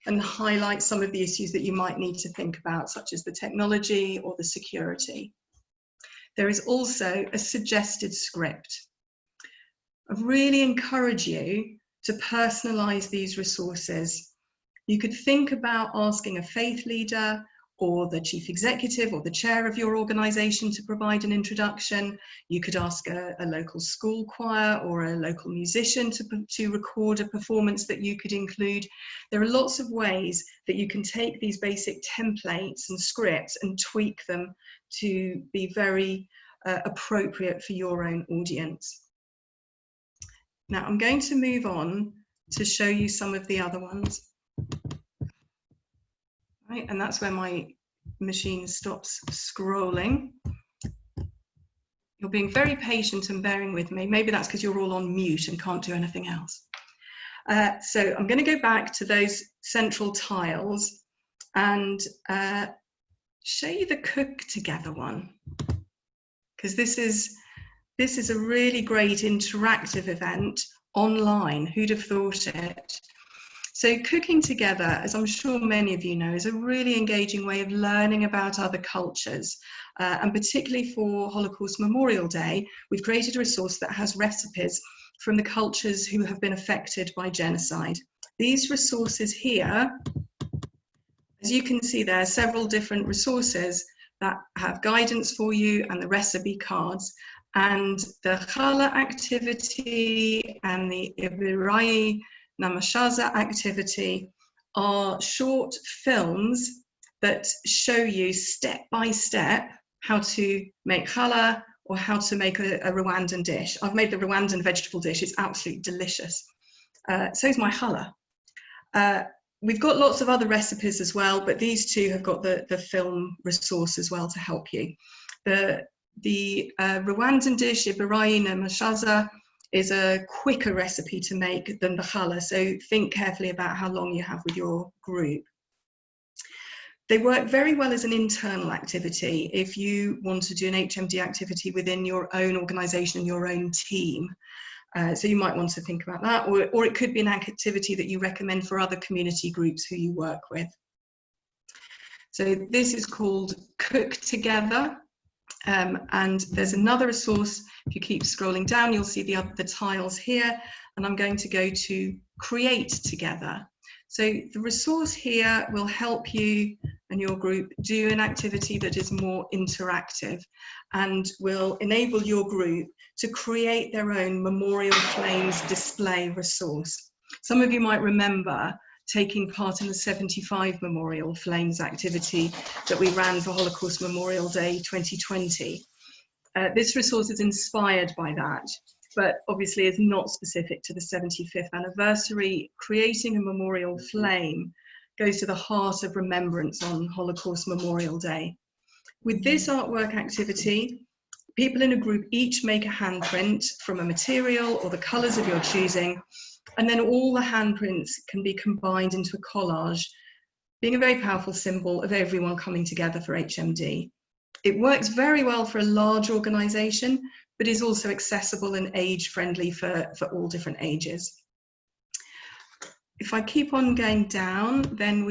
and highlights some of the issues that you might need to think about, such as the technology or the security. There is also a suggested script. I really encourage you to personalize these resources. You could think about asking a faith leader or the chief executive or the chair of your organization to provide an introduction. You could ask a local school choir or a local musician to record a performance that you could include. There are lots of ways that you can take these basic templates and scripts and tweak them to be very appropriate for your own audience. Now I'm going to move on to show you some of the other ones. Right, and that's where my machine stops scrolling. You're being very patient and bearing with me. Maybe that's because you're all on mute and can't do anything else. So I'm going to go back to those central tiles and show you the Cook Together one, because this is a really great interactive event online. Who'd have thought it? So Cooking Together, as I'm sure many of you know, is a really engaging way of learning about other cultures. And particularly for Holocaust Memorial Day, we've created a resource that has recipes from the cultures who have been affected by genocide. These resources here, as you can see, there are several different resources that have guidance for you and the recipe cards. And the Challah activity and the Ibirai Namashaza activity are short films that show you step by step how to make challah or how to make a Rwandan dish. I've made the Rwandan vegetable dish, it's absolutely delicious. So is my challah. We've got lots of other recipes as well, but these two have got the film resource as well to help you. The Rwandan dish, Ibirai Namashaza, is a quicker recipe to make than the challah, so think carefully about how long you have with your group. They work very well as an internal activity if you want to do an HMD activity within your own organisation and your own team. So you might want to think about that, or it could be an activity that you recommend for other community groups who you work with. So this is called Cook Together. And there's another resource. If you keep scrolling down, you'll see the tiles here, and I'm going to go to Create Together. So the resource here will help you and your group do an activity that is more interactive and will enable your group to create their own Memorial Flames display resource. Some of you might remember taking part in the 75 Memorial Flames activity that we ran for Holocaust Memorial Day 2020. This resource is inspired by that, but obviously is not specific to the 75th anniversary. Creating a memorial flame goes to the heart of remembrance on Holocaust Memorial Day. With this artwork activity, people in a group each make a handprint from a material or the colours of your choosing, and then all the handprints can be combined into a collage, being a very powerful symbol of everyone coming together for HMD. It works very well for a large organisation, but is also accessible and age-friendly for all different ages. If I keep on going down, then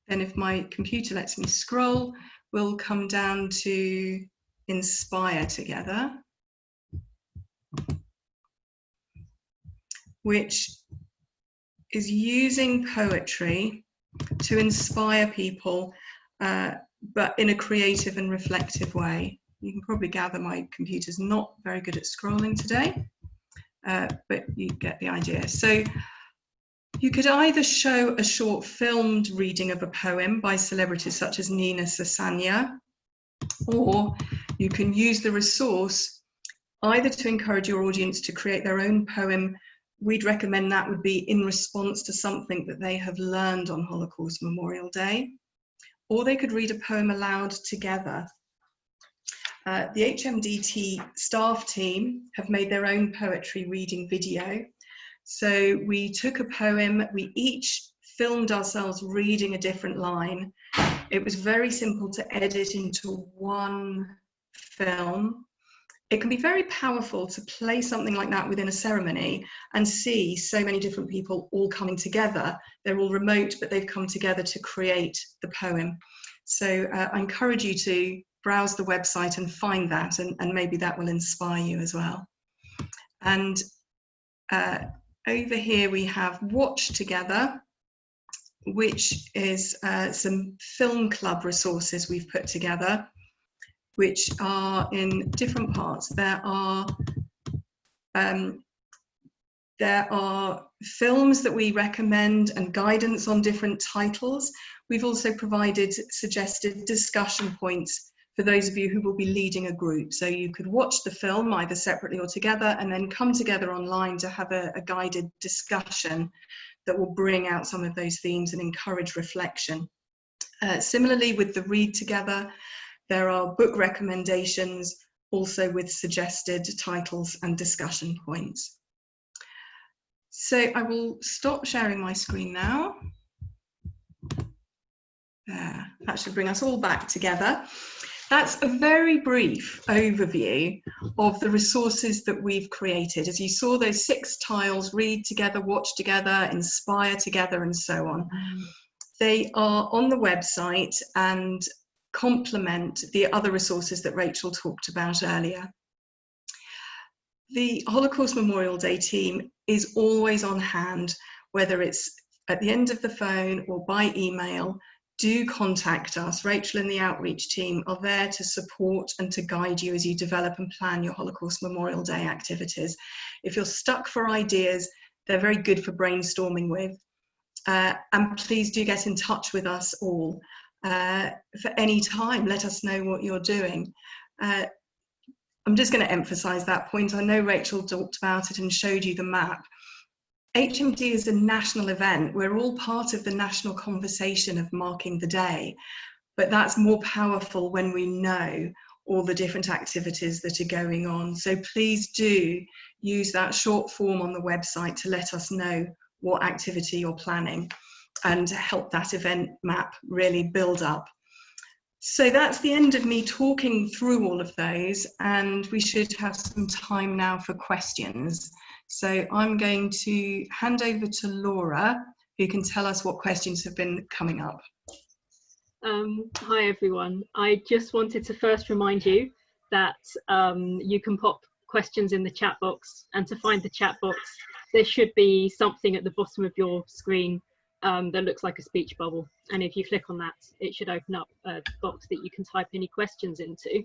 if my computer lets me scroll, we'll come down to Inspire Together, which is using poetry to inspire people, but in a creative and reflective way. You can probably gather my computer's not very good at scrolling today, but you get the idea. So you could either show a short filmed reading of a poem by celebrities such as Nina Sasanya, or you can use the resource either to encourage your audience to create their own poem. We'd recommend that would be in response to something that they have learned on Holocaust Memorial Day, or they could read a poem aloud together. The HMD staff team have made their own poetry reading video. So we took a poem, we each filmed ourselves reading a different line. It was very simple to edit into one film. it can be very powerful to play something like that within a ceremony and see so many different people all coming together. They're all remote, but they've come together to create the poem. So I encourage you to browse the website and find that, and maybe that will inspire you as well. And over here we have Watch Together, which is some film club resources we've put together, which are in different parts. There are films that we recommend and guidance on different titles. We've also provided suggested discussion points for those of you who will be leading a group. So you could watch the film either separately or together, and then come together online to have a guided discussion that will bring out some of those themes and encourage reflection. Similarly, with the Read Together, there are book recommendations, also with suggested titles and discussion points. So I will stop sharing my screen now. There, that should bring us all back together. That's a very brief overview of the resources that we've created. As you saw, those 6 tiles: read together, watch together, inspire together, and so on. They are on the website and complement the other resources that Rachel talked about earlier. The Holocaust Memorial Day team is always on hand, whether it's at the end of the phone or by email. Do contact us. Rachel and the outreach team are there to support and to guide you as you develop and plan your Holocaust Memorial Day activities. If you're stuck for ideas, they're very good for brainstorming with. And please do get in touch with us all for any time. Let us know what you're doing. I'm just going to emphasize that point. I know Rachel talked about it and showed you the map. HMD is a national event. We're all part of the national conversation of marking the day, but that's more powerful when we know all the different activities that are going on. So please do use that short form on the website to let us know what activity you're planning and help that event map really build up. So that's the end of me talking through all of those, and we should have some time now for questions. So I'm going to hand over to Laura, who can tell us what questions have been coming up. Hi everyone. I just wanted to first remind you that you can pop questions in the chat box, and to find the chat box there should be something at the bottom of your screen that looks like a speech bubble, and if you click on that it should open up a box that you can type any questions into.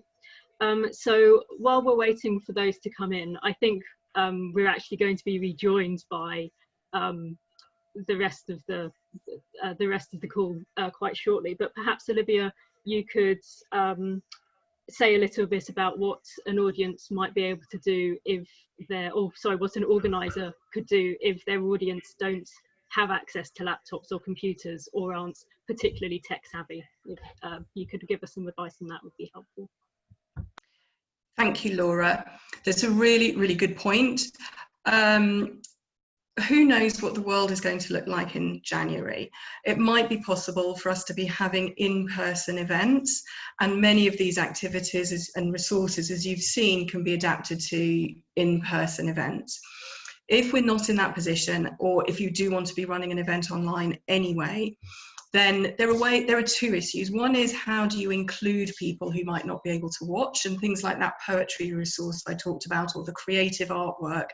So while we're waiting for those to come in, I think we're actually going to be rejoined by the rest of the call quite shortly, but perhaps Olivia, you could say a little bit about what an audience might be able to do if what an organizer could do if their audience don't have access to laptops or computers or aren't particularly tech savvy. If you could give us some advice on that, would be helpful. Thank you, Laura. That's a really, really good point. Who knows what the world is going to look like in January? It might be possible for us to be having in-person events, and many of these activities and resources, as you've seen, can be adapted to in-person events. If we're not in that position, or if you do want to be running an event online anyway, then there are 2 issues. One is, how do you include people who might not be able to watch, and things like that poetry resource I talked about, or the creative artwork.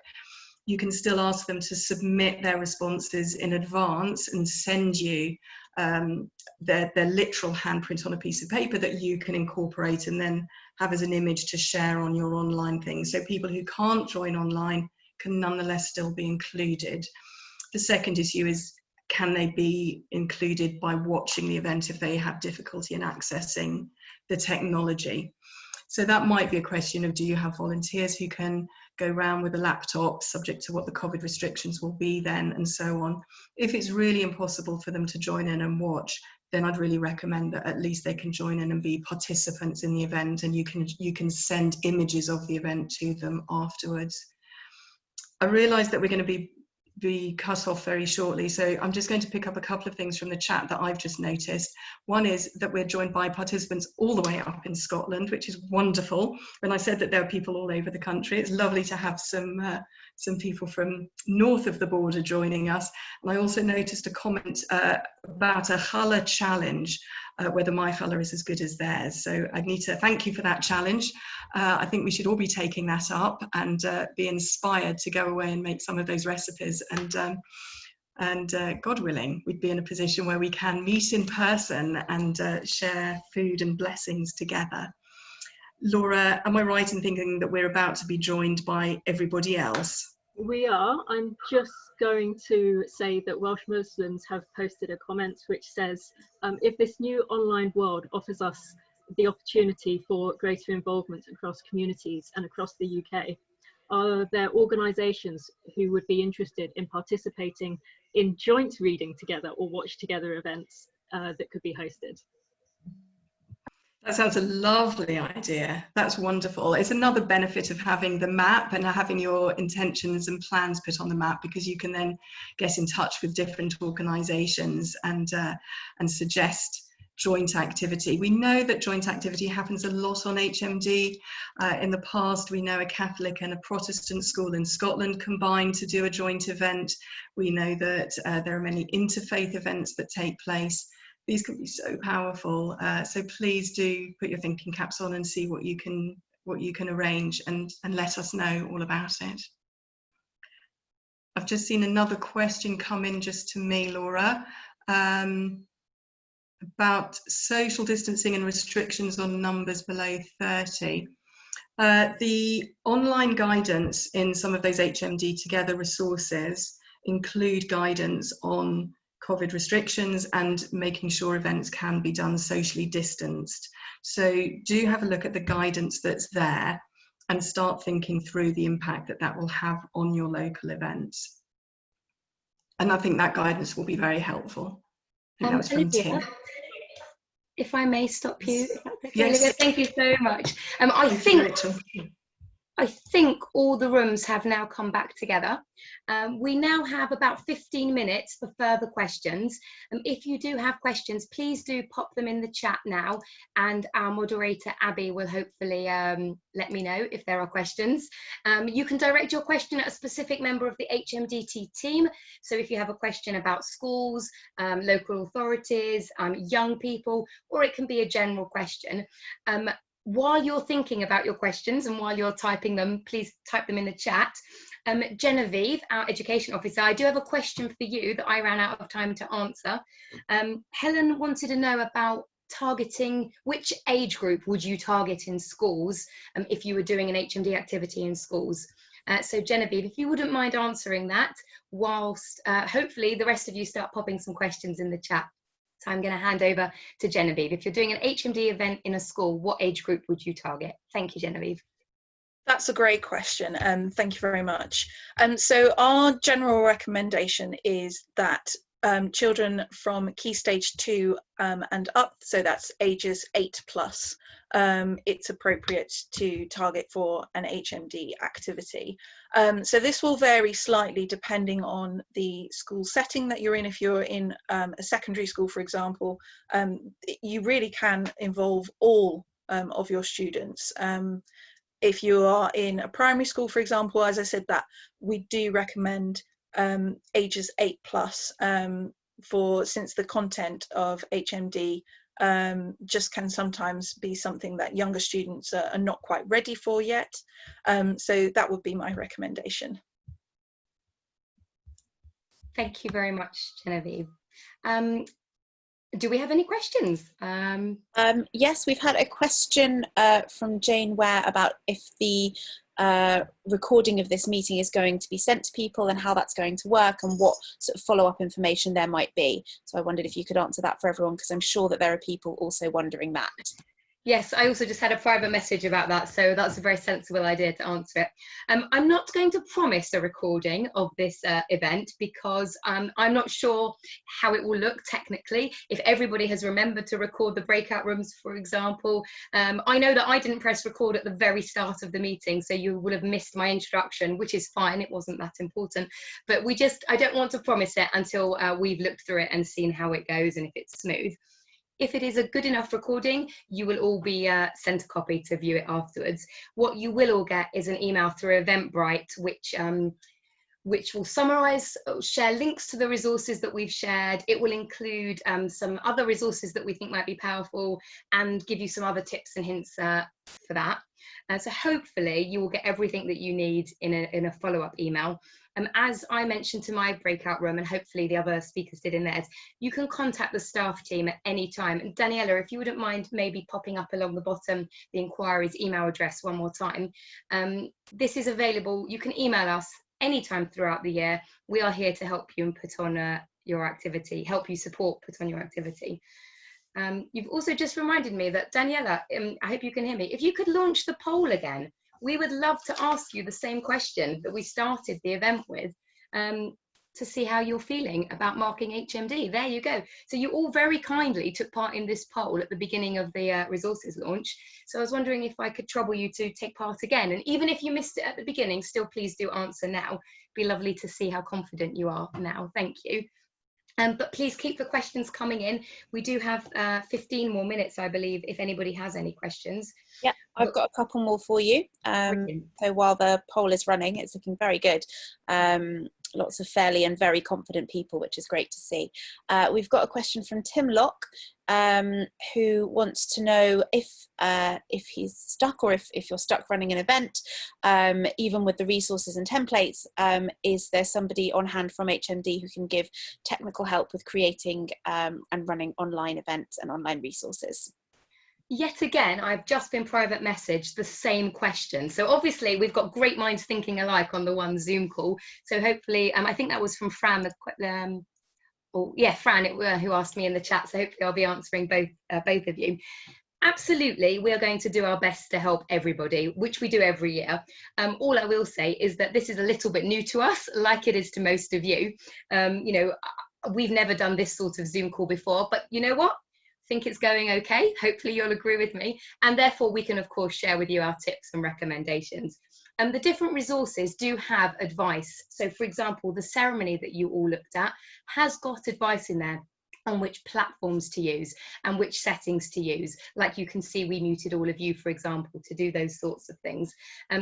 You can still ask them to submit their responses in advance and send you their literal handprint on a piece of paper that you can incorporate and then have as an image to share on your online thing. So people who can't join online can nonetheless still be included. The second issue is, can they be included by watching the event if they have difficulty in accessing the technology? So that might be a question of, do you have volunteers who can go around with a laptop, subject to what the COVID restrictions will be then, and so on. If it's really impossible for them to join in and watch, then I'd really recommend that at least they can join in and be participants in the event, and you can send images of the event to them afterwards. I realise that we're going to be be cut off very shortly, so I'm just going to pick up a couple of things from the chat that I've just noticed. One is that we're joined by participants all the way up in Scotland, which is wonderful. When I said that there are people all over the country, it's lovely to have some people from north of the border joining us. And I also noticed a comment about a challah challenge, whether my challah is as good as theirs. So Agnita, thank you for that challenge. I think we should all be taking that up and be inspired to go away and make some of those recipes. And God willing, we'd be in a position where we can meet in person and share food and blessings together. Laura, am I right in thinking that we're about to be joined by everybody else? We are. I'm just going to say that Welsh Muslims have posted a comment which says, if this new online world offers us the opportunity for greater involvement across communities and across the UK, are there organisations who would be interested in participating in joint reading together or watch together events that could be hosted? That sounds a lovely idea. That's wonderful. It's another benefit of having the map and having your intentions and plans put on the map, because you can then get in touch with different organisations and suggest joint activity. We know that joint activity happens a lot on HMD. In the past, we know a Catholic and a Protestant school in Scotland combined to do a joint event. We know that there are many interfaith events that take place. These can be so powerful. So please do put your thinking caps on and see what you can arrange, and let us know all about it. I've just seen another question come in just to me, Laura, about social distancing and restrictions on numbers below 30. The online guidance in some of those HMD Together resources include guidance on COVID restrictions and making sure events can be done socially distanced. So do have a look at the guidance that's there and start thinking through the impact that that will have on your local events. And I think that guidance will be very helpful. I think that was from Olivia, Tim. if I may stop you, if that's okay, Yes. Olivia, thank you so much. I think all the rooms have now come back together. We now have about 15 minutes for further questions. If you do have questions, please do pop them in the chat now, and our moderator Abby will hopefully let me know if there are questions. You can direct your question at a specific member of the HMDT team. So if you have a question about schools, local authorities, young people, or it can be a general question. While you're thinking about your questions and while you're typing them, please type them in the chat. Genevieve, our education officer, I do have a question for you that I ran out of time to answer. Helen wanted to know about targeting, which age group would you target in schools if you were doing an HMD activity in schools? So Genevieve, if you wouldn't mind answering that, whilst hopefully the rest of you start popping some questions in the chat. So I'm going to hand over to Genevieve. If you're doing an HMD event in a school, what age group would you target? Thank you, Genevieve. That's a great question, and thank you very much. So our general recommendation is that children from Key Stage 2 and up, so that's ages 8+, it's appropriate to target for an HMD activity. So this will vary slightly depending on the school setting that you're in. If you're in a secondary school, for example, you really can involve all of your students. If you are in a primary school, for example, as I said, that we do recommend ages 8+, since the content of HMD just can sometimes be something that younger students are not quite ready for yet. So that would be my recommendation. Thank you very much, Genevieve. Do we have any questions? Yes, we've had a question from Jane Ware about if the recording of this meeting is going to be sent to people and how that's going to work and what sort of follow-up information there might be. So I wondered if you could answer that for everyone, because I'm sure that there are people also wondering that. Yes, I also just had a private message about that, so that's a very sensible idea to answer it. I'm not going to promise a recording of this event because I'm not sure how it will look technically. If everybody has remembered to record the breakout rooms, for example, I know that I didn't press record at the very start of the meeting, so you would have missed my introduction, which is fine, it wasn't that important. But I don't want to promise it until we've looked through it and seen how it goes and if it's smooth. If it is a good enough recording, you will all be sent a copy to view it afterwards. What you will all get is an email through Eventbrite, which will summarise, share links to the resources that we've shared. It will include some other resources that we think might be powerful and give you some other tips and hints for that. So hopefully you will get everything that you need in a follow-up email. As I mentioned to my breakout room, and hopefully the other speakers did in theirs, you can contact the staff team at any time. And Daniela, if you wouldn't mind maybe popping up along the bottom the inquiry's email address one more time. This is available, you can email us anytime throughout the year. We are here to help you and put on your activity, help you support, put on your activity. You've also just reminded me that, Daniela, I hope you can hear me, if you could launch the poll again, we would love to ask you the same question that we started the event with, to see how you're feeling about marking HMD. There you go. So you all very kindly took part in this poll at the beginning of the resources launch. So I was wondering if I could trouble you to take part again. And even if you missed it at the beginning, still please do answer now. It'd be lovely to see how confident you are now. Thank you. But please keep the questions coming in. We do have 15 more minutes, I believe, if anybody has any questions. Yeah, I've got a couple more for you. So while the poll is running, it's looking very good. Lots of fairly and very confident people, which is great to see. We've got a question from Tim Locke, who wants to know if he's stuck, or if you're stuck running an event, even with the resources and templates, is there somebody on hand from HMD who can give technical help with creating and running online events and online resources? Yet again, I've just been private messaged the same question. So obviously we've got great minds thinking alike on the one Zoom call. So hopefully, I think that was from Fran, Fran, who asked me in the chat. So hopefully I'll be answering both of you. Absolutely, we are going to do our best to help everybody, which we do every year. All I will say is that this is a little bit new to us, like it is to most of you. You know, we've never done this sort of Zoom call before, but you know what? Think it's going okay. Hopefully you'll agree with me, and therefore we can of course share with you our tips and recommendations. The different resources do have advice. So for example, the ceremony that you all looked at has got advice in there on which platforms to use and which settings to use. Like you can see, we muted all of you, for example, to do those sorts of things.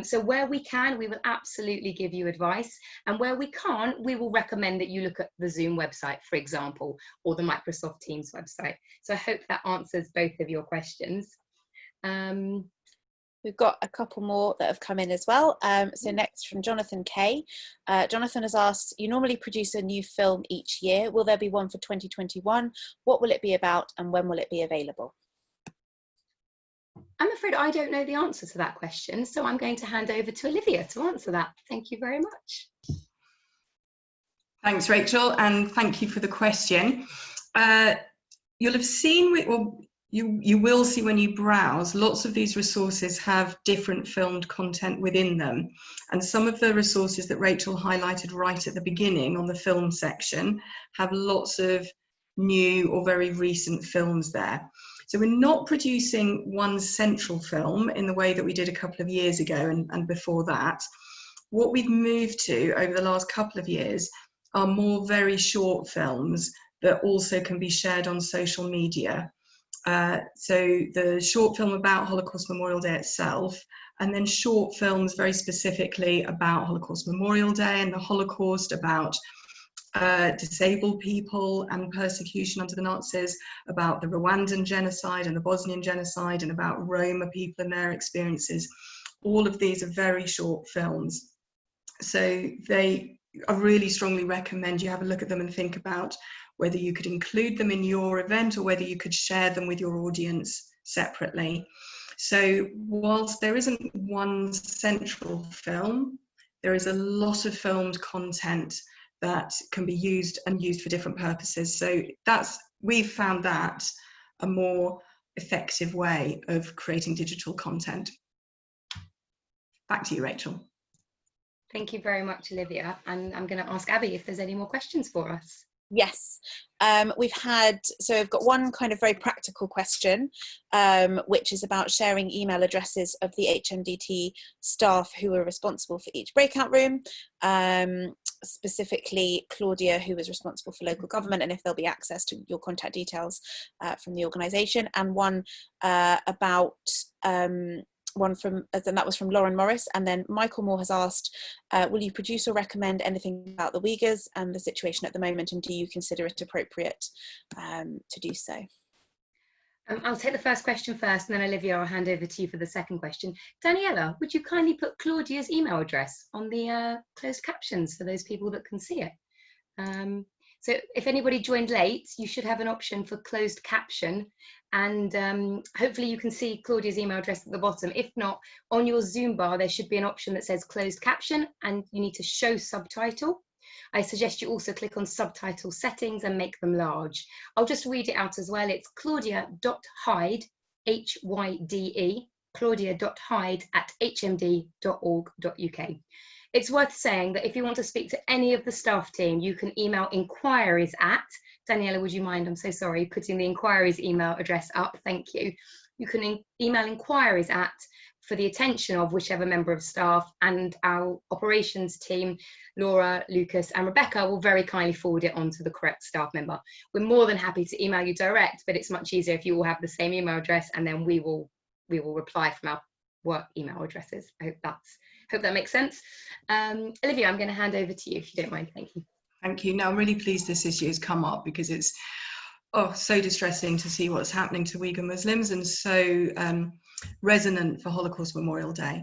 So where we can, we will absolutely give you advice, and where we can't, we will recommend that you look at the Zoom website, for example, or the Microsoft Teams website. So I hope that answers both of your questions. We've got a couple more that have come in as well. So next from Jonathan K. Jonathan has asked, you normally produce a new film each year. Will there be one for 2021? What will it be about, and when will it be available? I'm afraid I don't know the answer to that question, so I'm going to hand over to Olivia to answer that. Thank you very much. Thanks, Rachel, and thank you for the question. You'll have seen, you will see when you browse, lots of these resources have different filmed content within them. And some of the resources that Rachel highlighted right at the beginning on the film section have lots of new or very recent films there. So we're not producing one central film in the way that we did a couple of years ago and before that. What we've moved to over the last couple of years are more very short films that also can be shared on social media. So the short film about Holocaust Memorial Day itself, and then short films very specifically about Holocaust Memorial Day and the Holocaust, about disabled people and persecution under the Nazis, about the Rwandan genocide and the Bosnian genocide, and about Roma people and their experiences. All of these are very short films. So I really strongly recommend you have a look at them and think about whether you could include them in your event or whether you could share them with your audience separately. So whilst there isn't one central film, there is a lot of filmed content that can be used for different purposes. So we've found that a more effective way of creating digital content. Back to you, Rachel. Thank you very much, Olivia. And I'm going to ask Abby if there's any more questions for us. Yes, we've got one kind of very practical question, which is about sharing email addresses of the HMDT staff who are responsible for each breakout room, specifically Claudia, who is responsible for local government, and if there'll be access to your contact details from the organisation, and one about one from, and that was from Lauren Morris. And then Michael Moore has asked, will you produce or recommend anything about the Uyghurs and the situation at the moment, and do you consider it appropriate to do so? I'll take the first question first, and then Olivia, I'll hand over to you for the second question. Daniela, would you kindly put Claudia's email address on the closed captions for those people that can see it? So if anybody joined late, you should have an option for closed caption, and hopefully you can see Claudia's email address at the bottom. If not, on your Zoom bar, there should be an option that says closed caption, and you need to show subtitle. I suggest you also click on subtitle settings and make them large. I'll just read it out as well. It's claudia.hyde, H-Y-D-E, claudia.hyde@hmd.org.uk. It's worth saying that if you want to speak to any of the staff team, you can email inquiries at, Daniela, would you mind, I'm so sorry, putting the inquiries email address up, thank you. You can email inquiries at, for the attention of whichever member of staff, and our operations team, Laura, Lucas and Rebecca, will very kindly forward it on to the correct staff member. We're more than happy to email you direct, but it's much easier if you all have the same email address, and then we will reply from our work email addresses. I hope that makes sense. Olivia, I'm going to hand over to you if you don't mind. Thank you. Thank you. No, I'm really pleased this issue has come up, because it's so distressing to see what's happening to Uyghur Muslims, and so resonant for Holocaust Memorial Day.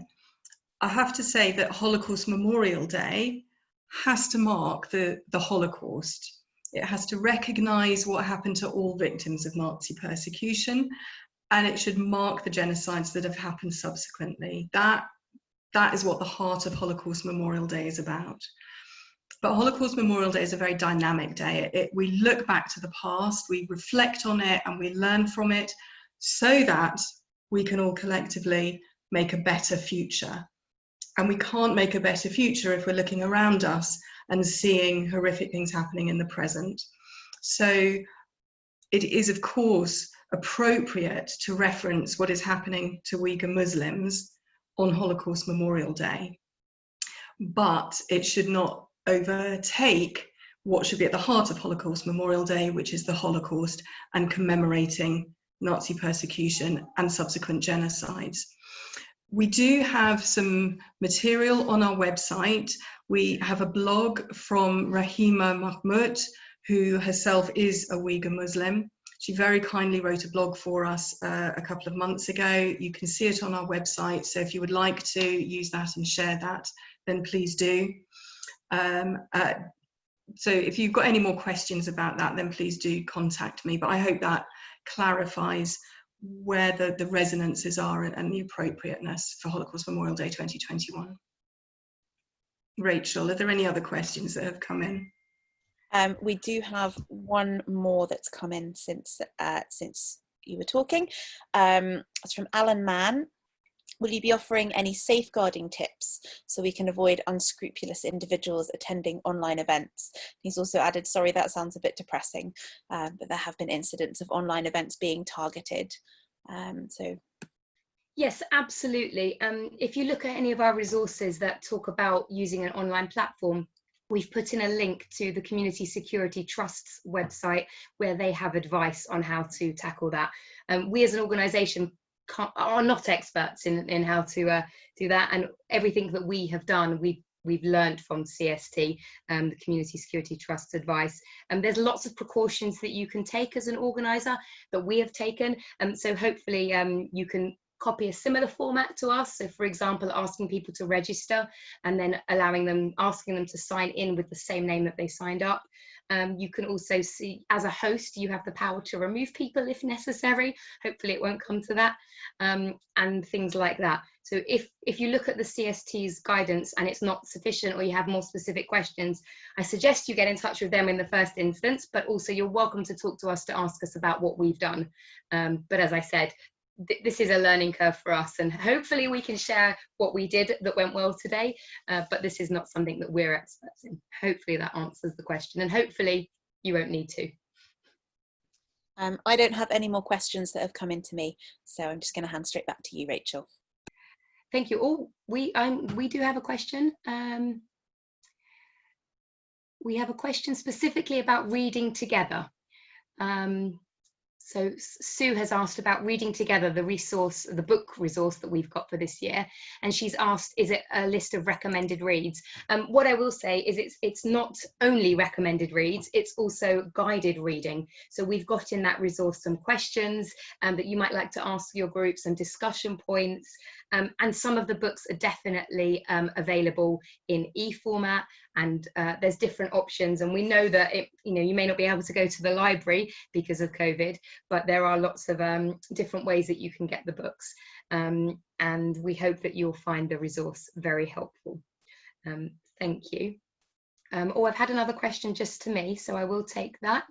I have to say that Holocaust Memorial Day has to mark the Holocaust. It has to recognise what happened to all victims of Nazi persecution, and it should mark the genocides that have happened subsequently. That is what the heart of Holocaust Memorial Day is about. But Holocaust Memorial Day is a very dynamic day. We look back to the past, we reflect on it, and we learn from it so that we can all collectively make a better future. And we can't make a better future if we're looking around us and seeing horrific things happening in the present. So it is, of course, appropriate to reference what is happening to Uyghur Muslims on Holocaust Memorial Day, but it should not overtake what should be at the heart of Holocaust Memorial Day, which is the Holocaust and commemorating Nazi persecution and subsequent genocides. We do have some material on our website. We have a blog from Rahima Mahmoud, who herself is a Uyghur Muslim. She very kindly wrote a blog for us a couple of months ago. You can see it on our website, so if you would like to use that and share that, then please do. So if you've got any more questions about that, then please do contact me. But I hope that clarifies where the resonances are and the appropriateness for Holocaust Memorial Day 2021. Rachel, are there any other questions that have come in? We do have one more that's come in since you were talking. It's from Alan Mann. Will you be offering any safeguarding tips so we can avoid unscrupulous individuals attending online events? He's also added, sorry, that sounds a bit depressing, but there have been incidents of online events being targeted. Yes, absolutely. If you look at any of our resources that talk about using an online platform, we've put in a link to the Community Security Trust's website where they have advice on how to tackle that. We as an organisation are not experts in how to do that, and everything that we have done, we've learned from CST, the Community Security Trust's advice. And there's lots of precautions that you can take as an organiser that we have taken, and so hopefully you can copy a similar format to us. So for example, asking people to register and then asking them to sign in with the same name that they signed up. You can also see, as a host, you have the power to remove people if necessary. Hopefully it won't come to that, and things like that. So if you look at the CST's guidance and it's not sufficient, or you have more specific questions, I suggest you get in touch with them in the first instance, but also you're welcome to talk to us to ask us about what we've done. But as I said, this is a learning curve for us, and hopefully we can share what we did that went well today, but this is not something that we're experts in. Hopefully that answers the question, and hopefully you won't need to. I don't have any more questions that have come into me, so I'm just going to hand straight back to you, Rachel. Thank you. Oh, we do have a question. We have a question specifically about reading together. So Sue has asked about reading together, the resource, the book resource that we've got for this year, and she's asked, is it a list of recommended reads? What I will say is it's not only recommended reads, it's also guided reading. So we've got in that resource some questions that you might like to ask your group, some discussion points, and some of the books are definitely available in e-format, and there's different options. And we know that you may not be able to go to the library because of COVID, but there are lots of different ways that you can get the books, and we hope that you'll find the resource very helpful. Thank you. Oh, I've had another question just to me, so I will take that.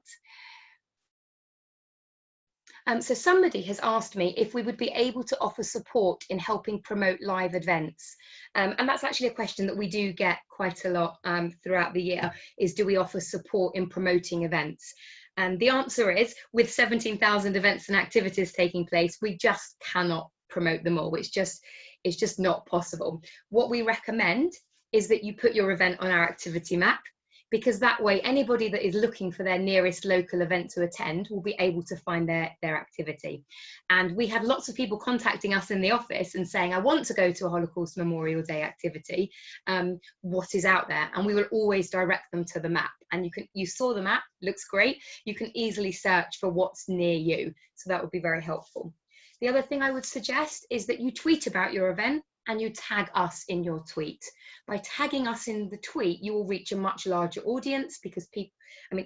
So somebody has asked me if we would be able to offer support in helping promote live events. And that's actually a question that we do get quite a lot throughout the year, is do we offer support in promoting events? And the answer is, with 17,000 events and activities taking place, we just cannot promote them all. It's just not possible. What we recommend is that you put your event on our activity map, because that way anybody that is looking for their nearest local event to attend will be able to find their activity. And we had lots of people contacting us in the office and saying, I want to go to a Holocaust Memorial Day activity, what is out there? And we will always direct them to the map. And you saw the map, looks great. You can easily search for what's near you. So that would be very helpful. The other thing I would suggest is that you tweet about your event and you tag us in your tweet. By tagging us in the tweet, you will reach a much larger audience, because people,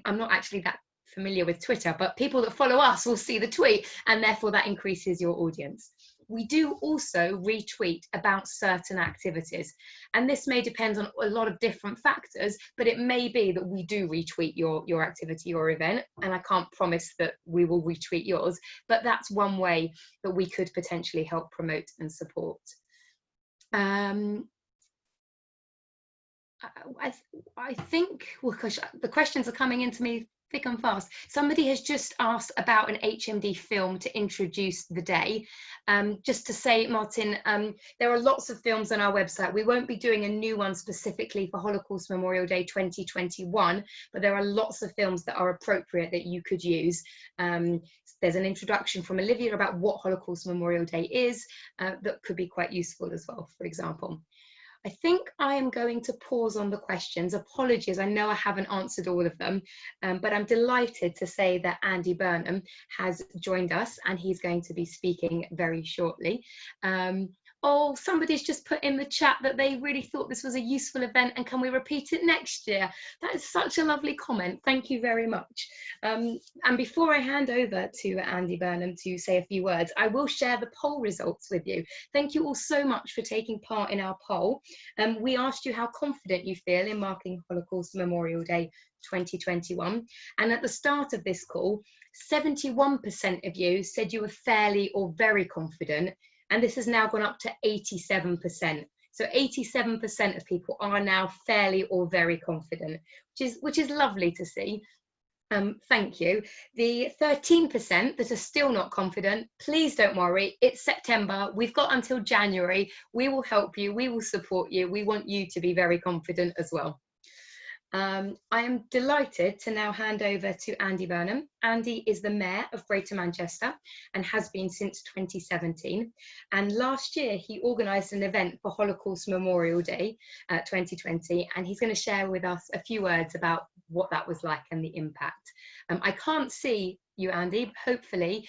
I'm not actually that familiar with Twitter, but people that follow us will see the tweet, and therefore that increases your audience. We do also retweet about certain activities, and this may depend on a lot of different factors, but it may be that we do retweet your activity or event, and I can't promise that we will retweet yours, but that's one way that we could potentially help promote and support. I think, well, gosh, the questions are coming into me thick and fast. Somebody has just asked about an HMD film to introduce the day. Just to say, Martin, there are lots of films on our website. We won't be doing a new one specifically for Holocaust Memorial Day 2021, but there are lots of films that are appropriate that you could use. There's an introduction from Olivia about what Holocaust Memorial Day is that could be quite useful as well, for example. I think I am going to pause on the questions. Apologies, I know I haven't answered all of them, but I'm delighted to say that Andy Burnham has joined us and he's going to be speaking very shortly. Oh, somebody's just put in the chat that they really thought this was a useful event and can we repeat it next year? That is such a lovely comment. Thank you very much. And before I hand over to Andy Burnham to say a few words, I will share the poll results with you. Thank you all so much for taking part in our poll. We asked you how confident you feel in marking Holocaust Memorial Day 2021. And at the start of this call, 71% of you said you were fairly or very confident. And this has now gone up to 87%. So 87% of people are now fairly or very confident, which is lovely to see. Thank you. The 13% that are still not confident, please don't worry. It's September. We've got until January. We will help you. We will support you. We want you to be very confident as well. I am delighted to now hand over to Andy Burnham. Andy is the Mayor of Greater Manchester and has been since 2017. And last year he organised an event for Holocaust Memorial Day 2020, and he's going to share with us a few words about what that was like and the impact. I can't see you, Andy, but hopefully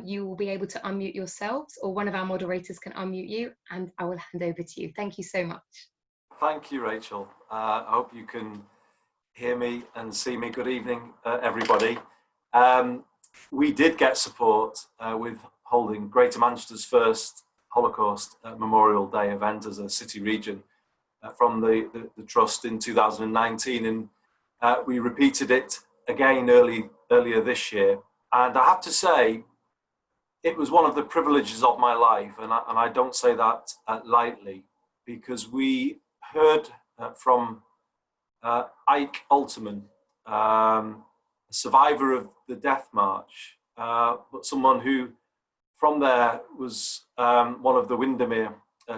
you will be able to unmute yourselves, or one of our moderators can unmute you, and I will hand over to you. Thank you so much. Thank you, Rachel. I hope you can hear me and see me. Good evening, everybody. We did get support with holding Greater Manchester's first Holocaust Memorial Day event as a city region from the Trust in 2019, and we repeated it again earlier this year. And I have to say, it was one of the privileges of my life, and I don't say that lightly, because we heard from Ike Alterman, a survivor of the Death March, but someone who from there was one of the Windermere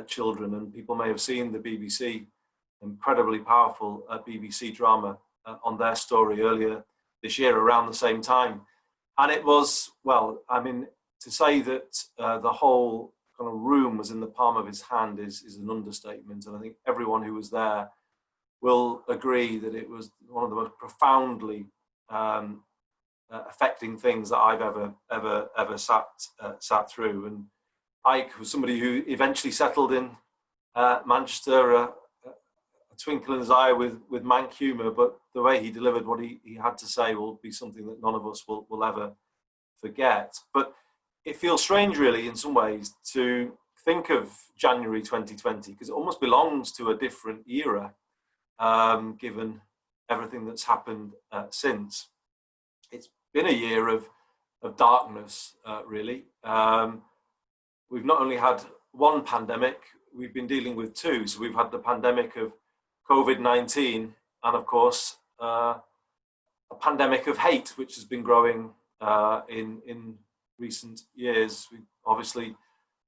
children, and people may have seen the BBC, incredibly powerful BBC drama on their story earlier this year around the same time. And it was, well, I mean, to say that the whole kind of room was in the palm of his hand is an understatement. And I think everyone who was there will agree that it was one of the most profoundly affecting things that I've ever sat through. And Ike was somebody who eventually settled in Manchester, a twinkle in his eye with Manc humour, but the way he delivered what he had to say will be something that none of us will ever forget. But it feels strange, really, in some ways, to think of January 2020, because it almost belongs to a different era, given everything that's happened since. It's been a year of darkness, really. We've not only had one pandemic, we've been dealing with two. So we've had the pandemic of COVID-19 and, of course, a pandemic of hate, which has been growing in recent years. We obviously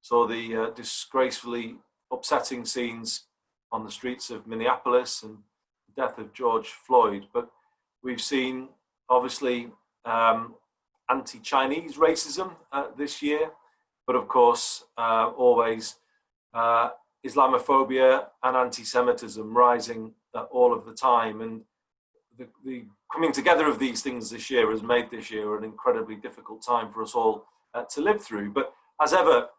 saw the disgracefully upsetting scenes on the streets of Minneapolis and the death of George Floyd, but we've seen obviously anti-Chinese racism this year, but of course always Islamophobia and anti-Semitism rising all of the time. And the coming together of these things this year has made this year an incredibly difficult time for us all to live through. But as ever,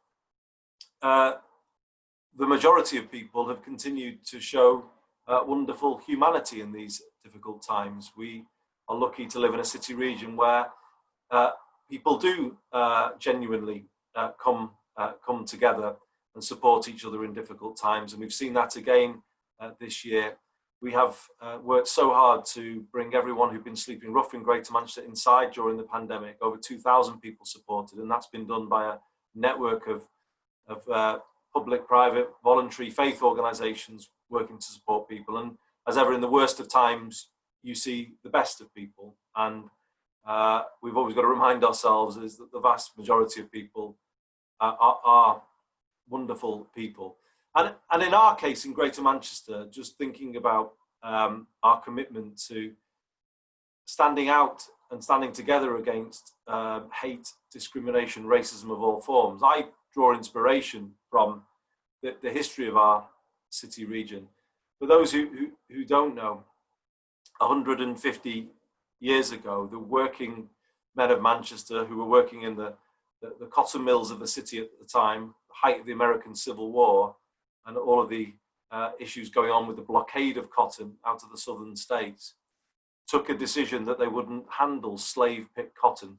the majority of people have continued to show wonderful humanity in these difficult times. We are lucky to live in a city region where people do genuinely come together and support each other in difficult times. And we've seen that again this year. We have worked so hard to bring everyone who'd been sleeping rough in Greater Manchester inside during the pandemic. Over 2,000 people supported, and that's been done by a network of public, private, voluntary faith organisations working to support people. And as ever, in the worst of times, you see the best of people. And we've always got to remind ourselves is that the vast majority of people are wonderful people. And in our case, in Greater Manchester, just thinking about our commitment to standing out and standing together against hate, discrimination, racism of all forms, I draw inspiration from the history of our city region. For those who don't know, 150 years ago, the working men of Manchester who were working in the cotton mills of the city at the time, the height of the American Civil War, and all of the issues going on with the blockade of cotton out of the southern states, took a decision that they wouldn't handle slave-picked cotton.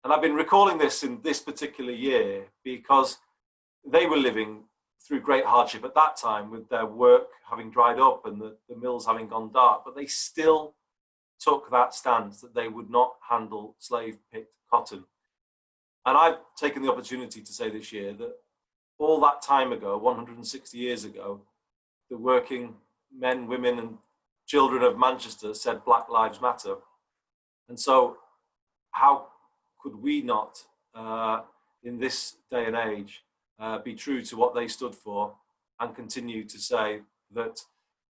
And I've been recalling this in this particular year because they were living through great hardship at that time with their work having dried up and the mills having gone dark, but they still took that stance that they would not handle slave-picked cotton. And I've taken the opportunity to say this year that all that time ago, 160 years ago, the working men, women and children of Manchester said Black Lives Matter. And so how could we not, in this day and age, be true to what they stood for and continue to say that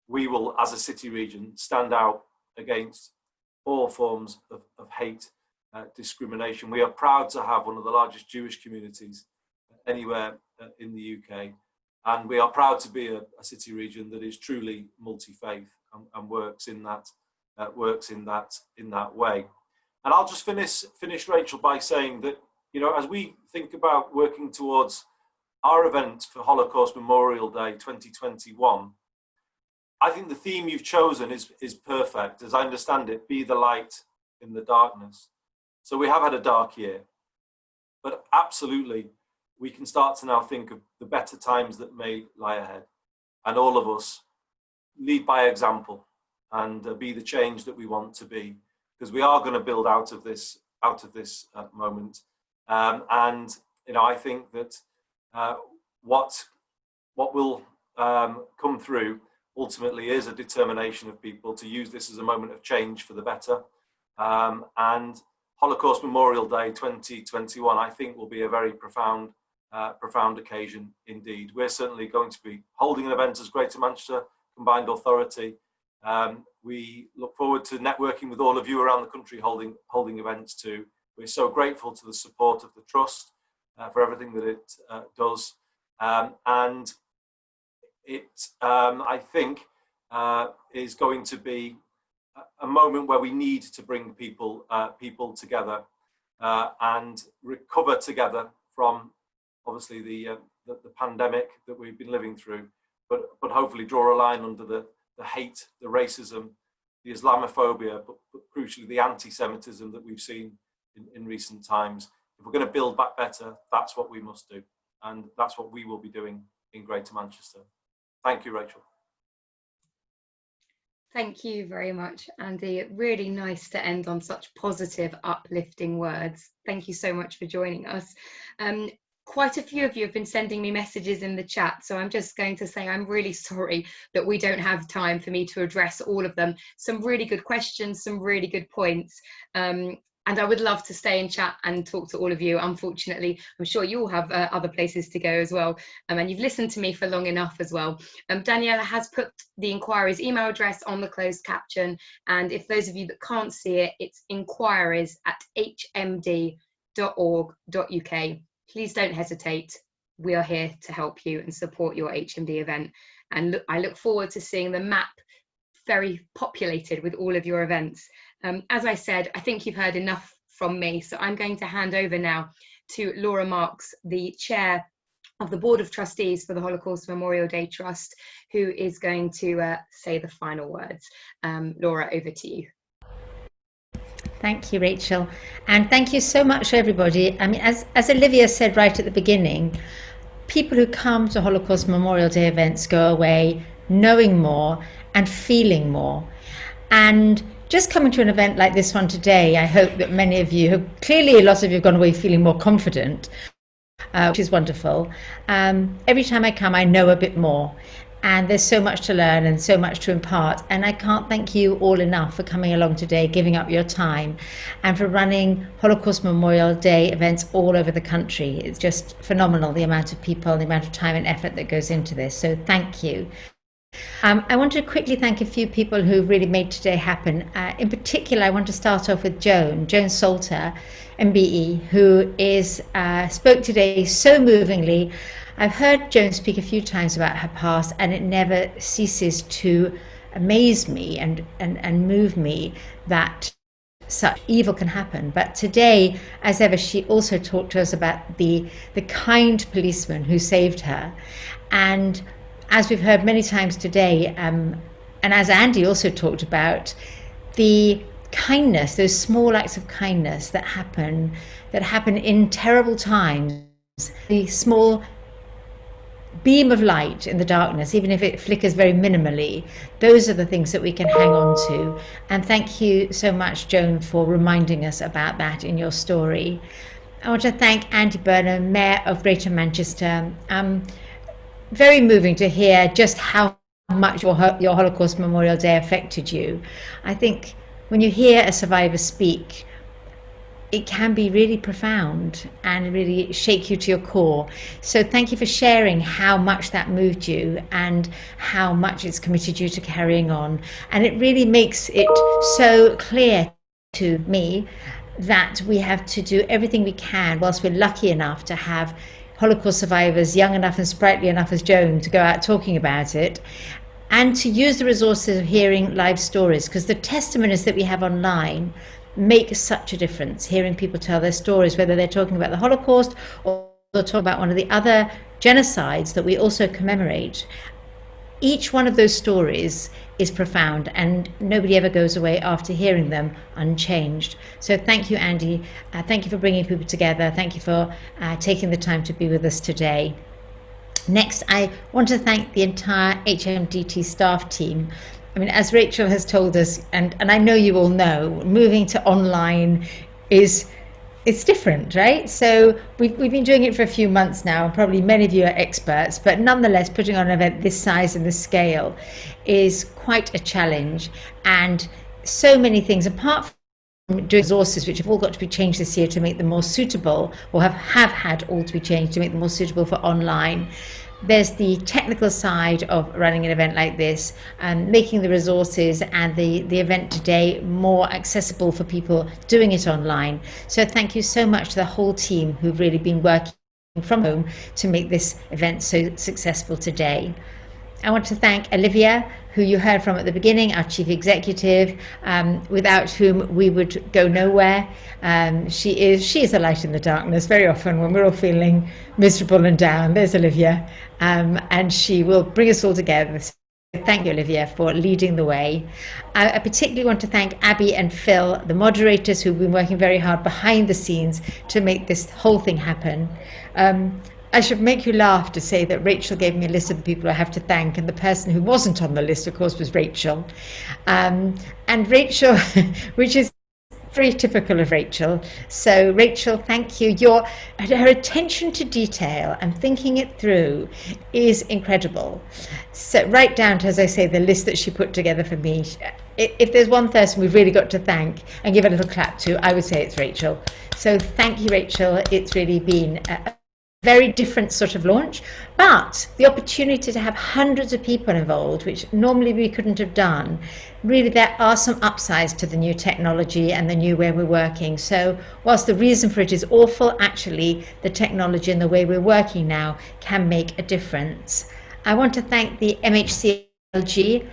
we will, as a city region, stand out against all forms of hate, discrimination. We are proud to have one of the largest Jewish communities anywhere in the UK, and we are proud to be a city region that is truly multi-faith and works in that way. And I'll just finish, Rachel, by saying that, you know, as we think about working towards our event for Holocaust Memorial Day 2021, I think the theme you've chosen is perfect. As I understand it, be the light in the darkness. So we have had a dark year, but absolutely we can start to now think of the better times that may lie ahead. And all of us lead by example and be the change that we want to be, because we are going to build out of this moment. And I think that what will come through ultimately is a determination of people to use this as a moment of change for the better. And Holocaust Memorial Day 2021, I think, will be a very profound occasion indeed. We're certainly going to be holding an event as Greater Manchester Combined Authority. We look forward to networking with all of you around the country holding events too. We're so grateful to the support of the Trust for everything that it does. And it, I think, is going to be a moment where we need to bring people together and recover together from obviously the pandemic that we've been living through, but hopefully draw a line under the hate, the racism, the Islamophobia, but crucially the anti-Semitism that we've seen in recent times. If we're going to build back better, that's what we must do, and that's what we will be doing in Greater Manchester. Thank you, Rachel. Thank you very much, Andy. Really nice to end on such positive, uplifting words. Thank you so much for joining us. Quite a few of you have been sending me messages in the chat, so I'm just going to say I'm really sorry that we don't have time for me to address all of them. Some really good questions, some really good points. And I would love to stay and chat and talk to all of you. Unfortunately, I'm sure you all have other places to go as well. And you've listened to me for long enough as well. Daniela has put the inquiries email address on the closed caption. And if those of you that can't see it, it's inquiries@hmd.org.uk. Please don't hesitate. We are here to help you and support your HMD event. And I look forward to seeing the map very populated with all of your events. As I said, I think you've heard enough from me, so I'm going to hand over now to Laura Marks, the chair of the Board of Trustees for the Holocaust Memorial Day Trust, who is going to say the final words. Laura, over to you. Thank you, Rachel. And thank you so much, everybody. I mean, as Olivia said right at the beginning, people who come to Holocaust Memorial Day events go away knowing more and feeling more. And just coming to an event like this one today, I hope that many of you, clearly a lot of you have gone away feeling more confident, which is wonderful. Every time I come, I know a bit more. And there's so much to learn and so much to impart. And I can't thank you all enough for coming along today, giving up your time, and for running Holocaust Memorial Day events all over the country. It's just phenomenal, the amount of people, the amount of time and effort that goes into this. So thank you. I want to quickly thank a few people who really made today happen. In particular, I want to start off with Joan Salter, MBE, who spoke today so movingly. I've heard Joan speak a few times about her past, and it never ceases to amaze me and move me that such evil can happen. But today, as ever, she also talked to us about the kind policeman who saved her. And as we've heard many times today, and as Andy also talked about, the kindness, those small acts of kindness that happen in terrible times, the small beam of light in the darkness, even if it flickers very minimally, those are the things that we can hang on to. And thank you so much, Joan, for reminding us about that in your story. I want to thank Andy Burnham, Mayor of Greater Manchester. Very moving to hear just how much your Holocaust Memorial Day affected you. I think when you hear a survivor speak, it can be really profound and really shake you to your core. So thank you for sharing how much that moved you and how much it's committed you to carrying on. And it really makes it so clear to me that we have to do everything we can, whilst we're lucky enough to have Holocaust survivors young enough and sprightly enough as Joan to go out talking about it, and to use the resources of hearing live stories, because the testimonies that we have online make such a difference. Hearing people tell their stories, whether they're talking about the Holocaust or they're talking about one of the other genocides that we also commemorate, each one of those stories is profound, and nobody ever goes away after hearing them unchanged. So thank you, Andy. Thank you for bringing people together. Thank you for taking the time to be with us today. Next, I want to thank the entire HMDT staff team. I mean, as Rachel has told us, and I know you all know, moving to online it's different, right? So we've been doing it for a few months now, and probably many of you are experts, but nonetheless, putting on an event this size and this scale is quite a challenge. And so many things, apart from doing resources, which have all got to be changed this year to make them more suitable, or have had all to be changed to make them more suitable for online. There's the technical side of running an event like this, and making the resources and the event today more accessible for people doing it online. So thank you so much to the whole team who've really been working from home to make this event so successful today. I want to thank Olivia, who you heard from at the beginning, our Chief Executive, without whom we would go nowhere. She is a light in the darkness very often when we're all feeling miserable and down. There's Olivia, and she will bring us all together. So thank you, Olivia, for leading the way. I particularly want to thank Abby and Phil, the moderators, who've been working very hard behind the scenes to make this whole thing happen. I should make you laugh to say that Rachel gave me a list of the people I have to thank, and the person who wasn't on the list, of course, was Rachel. And Rachel, which is very typical of Rachel. So Rachel, thank you. Her attention to detail and thinking it through is incredible. So right down to, as I say, the list that she put together for me. If there's one person we've really got to thank and give a little clap to, I would say it's Rachel. So thank you, Rachel. It's really been a very different sort of launch, but the opportunity to have hundreds of people involved, which normally we couldn't have done. Really, there are some upsides to the new technology and the new way we're working. So whilst the reason for it is awful, actually the technology and the way we're working now can make a difference. I want to thank the MHCLG,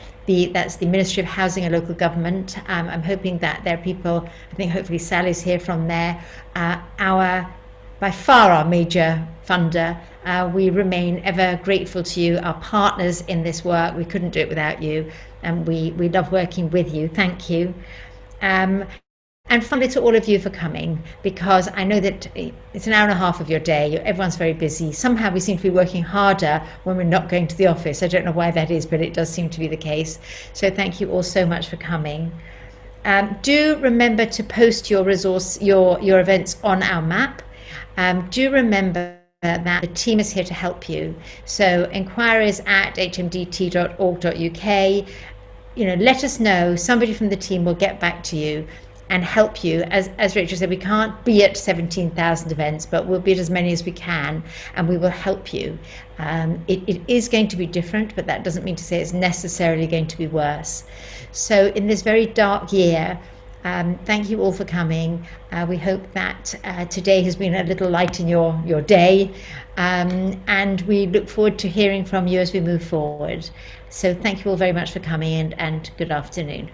that's the Ministry of Housing and Local Government. I'm hoping that there are people, I think hopefully Sally's here from there, by far our major funder. We remain ever grateful to you, our partners in this work. We couldn't do it without you, and we love working with you. Thank you. And finally, to all of you for coming, because I know that it's an hour and a half of your day. Everyone's very busy. Somehow we seem to be working harder when we're not going to the office. I don't know why that is, but it does seem to be the case. So thank you all so much for coming. Do remember to post your events on our map. Do remember that the team is here to help you. So inquiries at hmdt.org.uk. Let us know. Somebody from the team will get back to you and help you. As Rachel said, we can't be at 17,000 events, but we'll be at as many as we can, and we will help you. It is going to be different, but that doesn't mean to say it's necessarily going to be worse. So in this very dark year, thank you all for coming. We hope that today has been a little light in your day, and we look forward to hearing from you as we move forward. So thank you all very much for coming, and good afternoon.